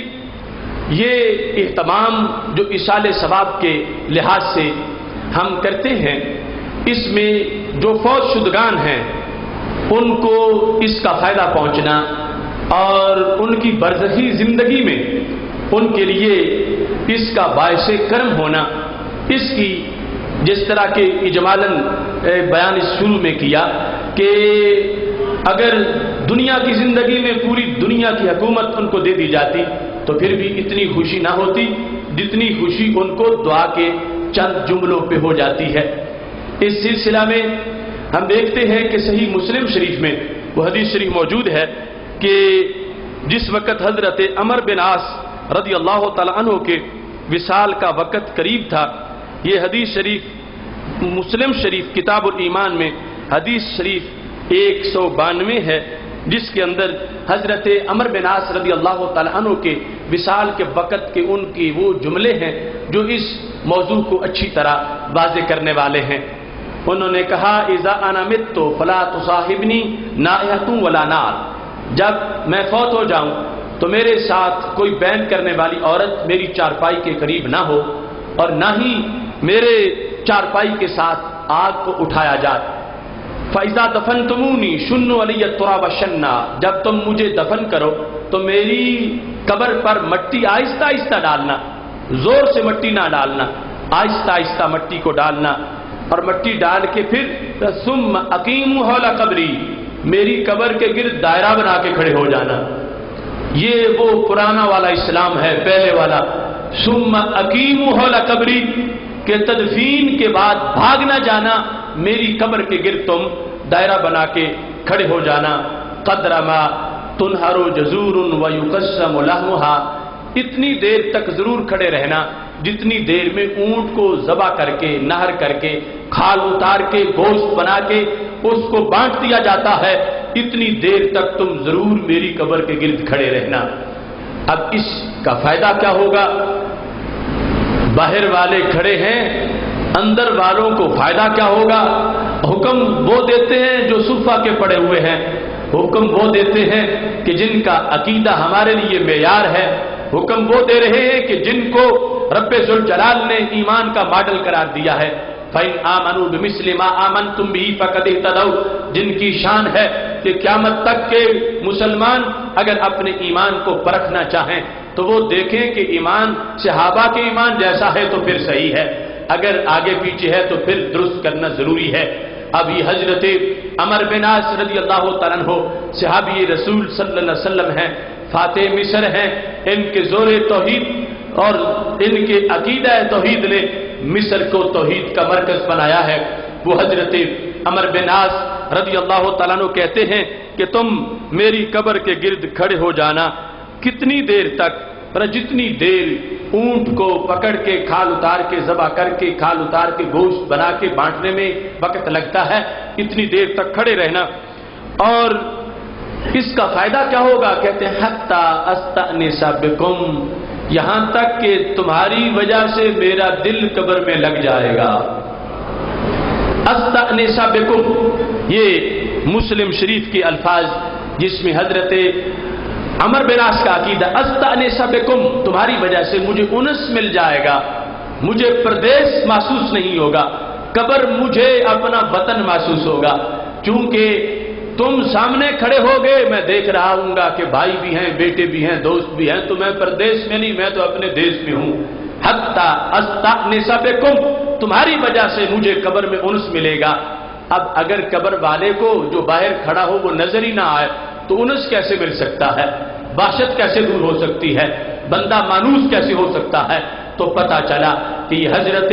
یہ اہتمام جو ایصال ثواب کے لحاظ سے ہم کرتے ہیں، اس میں جو فوت شدگان ہیں ان کو اس کا فائدہ پہنچنا اور ان کی برزخی زندگی میں ان کے لیے اس کا باعث کرم ہونا، اس کی جس طرح کے اجمالاً بیان اس شروع میں کیا کہ اگر دنیا کی زندگی میں پوری دنیا کی حکومت ان کو دے دی جاتی تو پھر بھی اتنی خوشی نہ ہوتی جتنی خوشی ان کو دعا کے چند جملوں پہ ہو جاتی ہے۔ اس سلسلہ میں ہم دیکھتے ہیں کہ صحیح مسلم شریف میں وہ حدیث شریف موجود ہے کہ جس وقت حضرت عمر بن عاص رضی اللہ تعالیٰ عنہ کے وصال کا وقت قریب تھا، یہ حدیث شریف مسلم شریف کتاب الایمان میں حدیث شریف 192 ہے، جس کے اندر حضرت عمر بن عاص رضی اللہ تعالیٰ عنہ کے وصال کے وقت کے ان کی وہ جملے ہیں جو اس موضوع کو اچھی طرح واضح کرنے والے ہیں۔ انہوں نے کہا اذا انا مت فلا تصاحبنی نائحۃ ولا نار، جب میں فوت ہو جاؤں تو میرے ساتھ کوئی بین کرنے والی عورت میری چارپائی کے قریب نہ ہو، اور نہ ہی میرے چارپائی کے ساتھ آگ کو اٹھایا جائے۔ فَإِذَا دَفَنْتُمُونِي شُنُّوا عَلَيَّ التُّرَابَ شَنًّا، جب تم مجھے دفن کرو تو میری قبر پر مٹی آہستہ آہستہ ڈالنا، زور سے مٹی نہ ڈالنا، آہستہ آہستہ مٹی کو ڈالنا، اور مٹی ڈال کے پھر ثُمَّ أَقِيمُوا حَوْلَ قَبْرِي، میری قبر کے گرد دائرہ بنا کے کھڑے ہو جانا۔ یہ وہ پرانا والا اسلام ہے، پہلے والا ثُمَّ أَقِيمُوا حَوْلَ قَبْرِي کہ تدفین کے بعد بھاگ نہ جانا، میری قبر کے گرد تم دائرہ بنا کے کھڑے ہو جانا۔ قدر ما تنہر جزور ویقسم لحمها، اتنی دیر تک ضرور کھڑے رہنا جتنی دیر میں اونٹ کو ذبح کر کے نہر کر کے کھال اتار کے گوشت بنا کے اس کو بانٹ دیا جاتا ہے، اتنی دیر تک تم ضرور میری قبر کے گرد کھڑے رہنا۔ اب اس کا فائدہ کیا ہوگا؟ باہر والے کھڑے ہیں، اندر والوں کو فائدہ کیا ہوگا؟ حکم وہ دیتے ہیں جو صفہ کے پڑے ہوئے ہیں، حکم وہ دیتے ہیں کہ جن کا عقیدہ ہمارے لیے معیار ہے، حکم وہ دے رہے ہیں کہ جن کو رب ذوالجلال نے ایمان کا ماڈل قرار دیا ہے۔ فَإِنْ آمَنُوا بِمِثْلِ مَا آمَنْتُمْ بِهِ فَقَدِ اهْتَدَوْا، جن کی شان ہے کہ قیامت تک کے مسلمان اگر اپنے ایمان کو پرکھنا چاہیں تو وہ دیکھیں کہ ایمان صحابہ کے ایمان جیسا ہے تو پھر صحیح ہے، اگر آگے پیچھے ہے تو پھر درست کرنا ضروری ہے۔ اب یہ حضرت عمر بن عاص رضی اللہ تعالیٰ عنہ صحابی رسول صلی اللہ علیہ وسلم ہیں، فاتح مصر ہیں، ان کے زور توحید اور ان کے عقیدہ توحید نے مصر کو توحید کا مرکز بنایا ہے۔ وہ حضرت عمر بن عاص رضی اللہ تعالیٰ عنہ کہتے ہیں کہ تم میری قبر کے گرد کھڑے ہو جانا، کتنی دیر تک؟ پر جتنی دیر اونٹ کو پکڑ کے کھال اتار کے ذبح کر کے کھال اتار کے گوشت بنا کے بانٹنے میں وقت لگتا ہے، اتنی دیر تک کھڑے رہنا۔ اور اس کا فائدہ کیا ہوگا؟ کہتے ہیں حتی استأنس بکم، یہاں تک کہ تمہاری وجہ سے میرا دل قبر میں لگ جائے گا۔ استأنس بکم، یہ مسلم شریف کے الفاظ جس میں حضرت عمر بن عاص کا عقیدہ استأنس بکم، تمہاری وجہ سے مجھے انس مل جائے گا، مجھے پردیس محسوس نہیں ہوگا، قبر مجھے اپنا وطن محسوس ہوگا، چونکہ تم سامنے کھڑے ہو گئے، میں دیکھ رہا ہوں گا کہ بھائی بھی ہیں، بیٹے بھی ہیں، دوست بھی ہیں، تو میں پردیس میں نہیں، میں تو اپنے دیش میں ہوں۔ حتی استأنس بکم، تمہاری وجہ سے مجھے قبر میں انس ملے گا۔ اب اگر قبر والے کو جو باہر کھڑا ہو وہ نظر ہی نہ آئے تو انس کیسے مل سکتا ہے؟ وحشت کیسے دور ہو سکتی ہے؟ بندہ مانوس کیسے ہو سکتا ہے؟ تو پتا چلا کہ یہ حضرت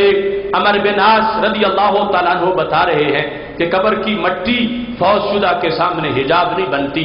عمر بن عاص رضی اللہ تعالیٰ عنہ بتا رہے ہیں کہ قبر کی مٹی فوت شدہ کے سامنے حجاب نہیں بنتی،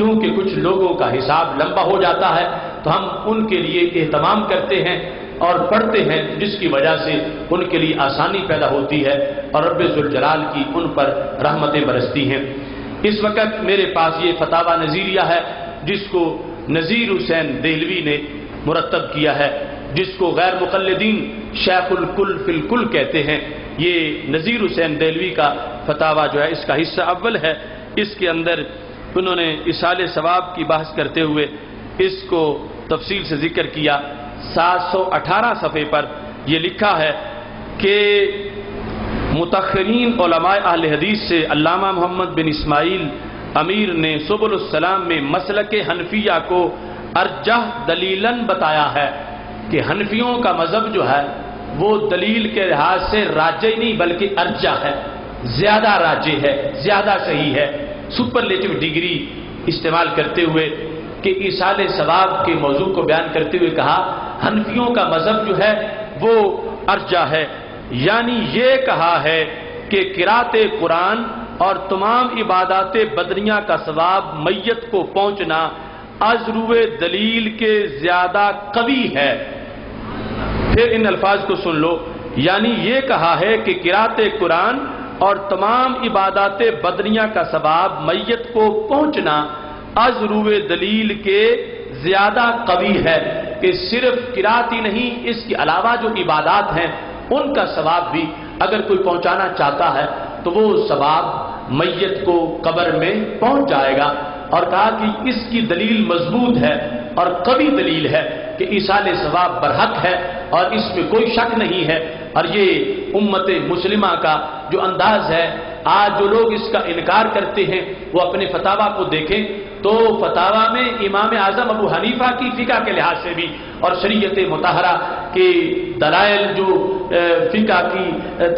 چونکہ کچھ لوگوں کا حساب لمبا ہو جاتا ہے تو ہم ان کے لیے اہتمام کرتے ہیں اور پڑھتے ہیں، جس کی وجہ سے ان کے لیے آسانی پیدا ہوتی ہے اور رب ذوالجلال کی ان پر رحمتیں برستی ہیں۔ اس وقت میرے پاس یہ فتاوی نظیریہ ہے جس کو نذیر حسین دہلوی نے مرتب کیا ہے، جس کو غیر مقلدین شیخ الکل فی الکل کہتے ہیں۔ یہ نذیر حسین دہلوی کا فتاوی جو ہے اس کا حصہ اول ہے۔ اس کے اندر انہوں نے اصال ثواب کی بحث کرتے ہوئے اس کو تفصیل سے ذکر کیا۔ 718 صفحے پر یہ لکھا ہے کہ متأخرین علماء اہل حدیث سے علامہ محمد بن اسماعیل امیر نے سبل السلام میں مسلک حنفیہ کو ارجح دلیلاً بتایا ہے کہ حنفیوں کا مذہب جو ہے وہ دلیل کے لحاظ سے راجح نہیں بلکہ ارجح ہے، زیادہ راجح ہے، زیادہ صحیح ہے، سپرلیٹو ڈگری استعمال کرتے ہوئے کہ ایصال ثواب کے موضوع کو بیان کرتے ہوئے کہا حنفیوں کا مذہب جو ہے وہ ارجح ہے، یعنی یہ کہا ہے کہ قرات قرآن اور تمام عبادات بدنیہ کا ثواب میت کو پہنچنا از روئے دلیل کے زیادہ قوی ہے۔ پھر ان الفاظ کو سن لو، یعنی یہ کہا ہے کہ قرات قرآن اور تمام عبادات بدنیہ کا ثواب میت کو پہنچنا از روئے دلیل کے زیادہ قوی ہے کہ صرف قرات ہی نہیں، اس کے علاوہ جو عبادات ہیں ان کا ثواب بھی اگر کوئی پہنچانا چاہتا ہے تو وہ ثواب میت کو قبر میں پہنچ جائے گا، اور کہا کہ اس کی دلیل مضبوط ہے اور قوی دلیل ہے کہ ایصال ثواب برحق ہے اور اس میں کوئی شک نہیں ہے۔ اور یہ امت مسلمہ کا جو انداز ہے، آج جو لوگ اس کا انکار کرتے ہیں وہ اپنے فتاوی کو دیکھیں تو فتاوی میں امام اعظم ابو حنیفہ کی فقہ کے لحاظ سے بھی اور شریعت مطہرہ کے دلائل جو فقہ کی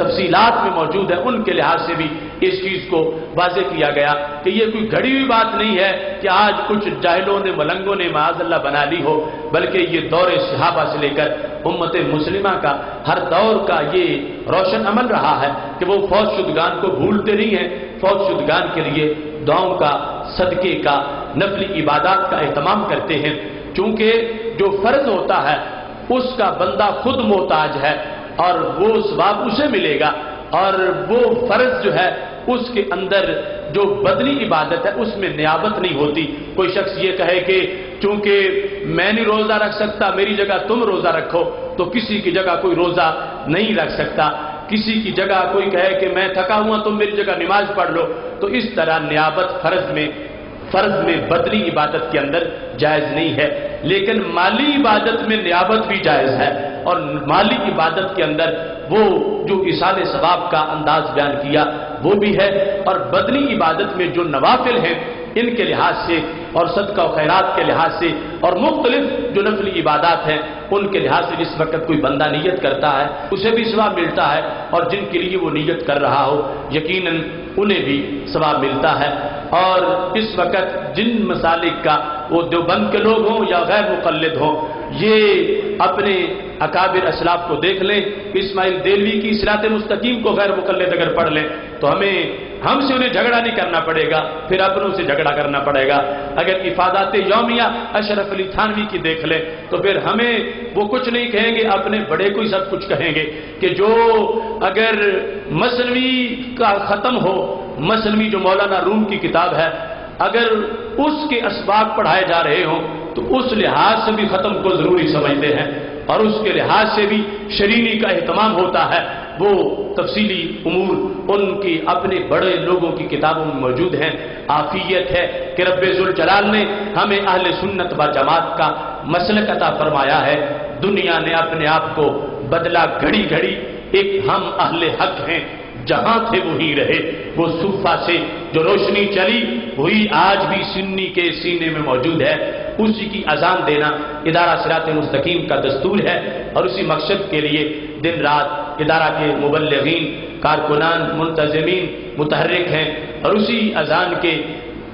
تفصیلات میں موجود ہے ان کے لحاظ سے بھی اس چیز کو واضح کیا گیا کہ یہ کوئی گھڑی ہوئی بات نہیں ہے کہ آج کچھ جاہلوں نے ملنگوں نے معاذ اللہ بنا لی ہو، بلکہ یہ دور صحابہ سے لے کر امت مسلمہ کا ہر دور کا یہ روشن عمل رہا ہے کہ وہ فوت شدگان کو بھولتے نہیں ہیں، فوت شدگان کے لیے دعاؤں کا، صدقے کا، نفلی عبادات کا اہتمام کرتے ہیں، چونکہ جو فرض ہوتا ہے اس کا بندہ خود محتاج ہے اور وہ ثواب اسے ملے گا، اور وہ فرض جو ہے اس کے اندر جو بدنی عبادت ہے اس میں نیابت نہیں ہوتی۔ کوئی شخص یہ کہے کہ چونکہ میں نہیں روزہ رکھ سکتا میری جگہ تم روزہ رکھو، تو کسی کی جگہ کوئی روزہ نہیں رکھ سکتا، کسی کی جگہ کوئی کہے کہ میں تھکا ہوا تم میری جگہ نماز پڑھ لو، تو اس طرح نیابت فرض میں بدنی عبادت کے اندر جائز نہیں ہے، لیکن مالی عبادت میں نیابت بھی جائز ہے، اور مالی عبادت کے اندر وہ جو ایصال ثواب کا انداز بیان کیا وہ بھی ہے، اور بدنی عبادت میں جو نوافل ہیں ان کے لحاظ سے اور صدقہ و خیرات کے لحاظ سے اور مختلف جو نفلی عبادات ہیں ان کے لحاظ سے جس وقت کوئی بندہ نیت کرتا ہے اسے بھی ثواب ملتا ہے، اور جن کے لیے وہ نیت کر رہا ہو یقیناً انہیں بھی ثواب ملتا ہے۔ اور اس وقت جن مسالک کا وہ دیوبند کے لوگ ہوں یا غیر مقلد ہوں، یہ اپنے اکابر اسلاف کو دیکھ لیں، اسماعیل دہلوی کی صراط مستقیم کو غیر مقلد اگر پڑھ لیں تو ہم سے انہیں جھگڑا نہیں کرنا پڑے گا، پھر اپنوں سے جھگڑا کرنا پڑے گا۔ اگر افادات یومیہ اشرف علی تھانوی کی دیکھ لیں تو پھر ہمیں وہ کچھ نہیں کہیں گے، اپنے بڑے کو ہی سب کچھ کہیں گے کہ جو اگر مثنوی کا ختم ہو، مثنوی جو مولانا روم کی کتاب ہے، اگر اس کے اسباق پڑھائے جا رہے ہوں تو اس لحاظ سے بھی ختم کو ضروری سمجھتے ہیں، اور اس کے لحاظ سے بھی شرینی کا اہتمام ہوتا ہے۔ وہ تفصیلی امور ان کی اپنے بڑے لوگوں کی کتابوں میں موجود ہیں۔ عافیت ہے کہ رب ذوالجلال نے ہمیں اہل سنت و جماعت کا مسلک عطا فرمایا ہے، دنیا نے اپنے آپ کو بدلا گھڑی گھڑی، ایک ہم اہل حق ہیں، جہاں تھے وہیں رہے، وہ صوفہ سے جو روشنی چلی وہی آج بھی سنی کے سینے میں موجود ہے، اسی کی اذان دینا ادارہ صراط مستقیم کا دستور ہے، اور اسی مقصد کے لیے دن رات ادارہ کے مبلغین، کارکنان، منتظمین متحرک ہیں، اور اسی اذان کے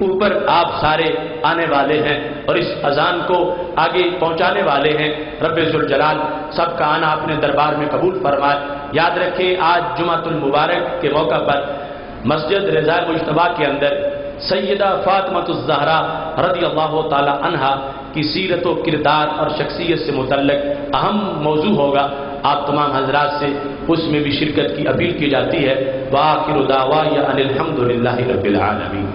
اوپر آپ سارے آنے والے ہیں اور اس اذان کو آگے پہنچانے والے ہیں۔ رب ذوالجلال سب کا آنا اپنے دربار میں قبول فرمائے۔ یاد رکھیں آج جمعۃ المبارک کے موقع پر مسجد رضا مجتبیٰ کے اندر سیدہ فاطمہ الزہرا رضی اللہ تعالی عنہا کی سیرت و کردار اور شخصیت سے متعلق اہم موضوع ہوگا. آپ تمام حضرات سے اس میں بھی شرکت کی اپیل کی جاتی ہے. وآخر دعوایا ان الحمد للہ رب العالمین.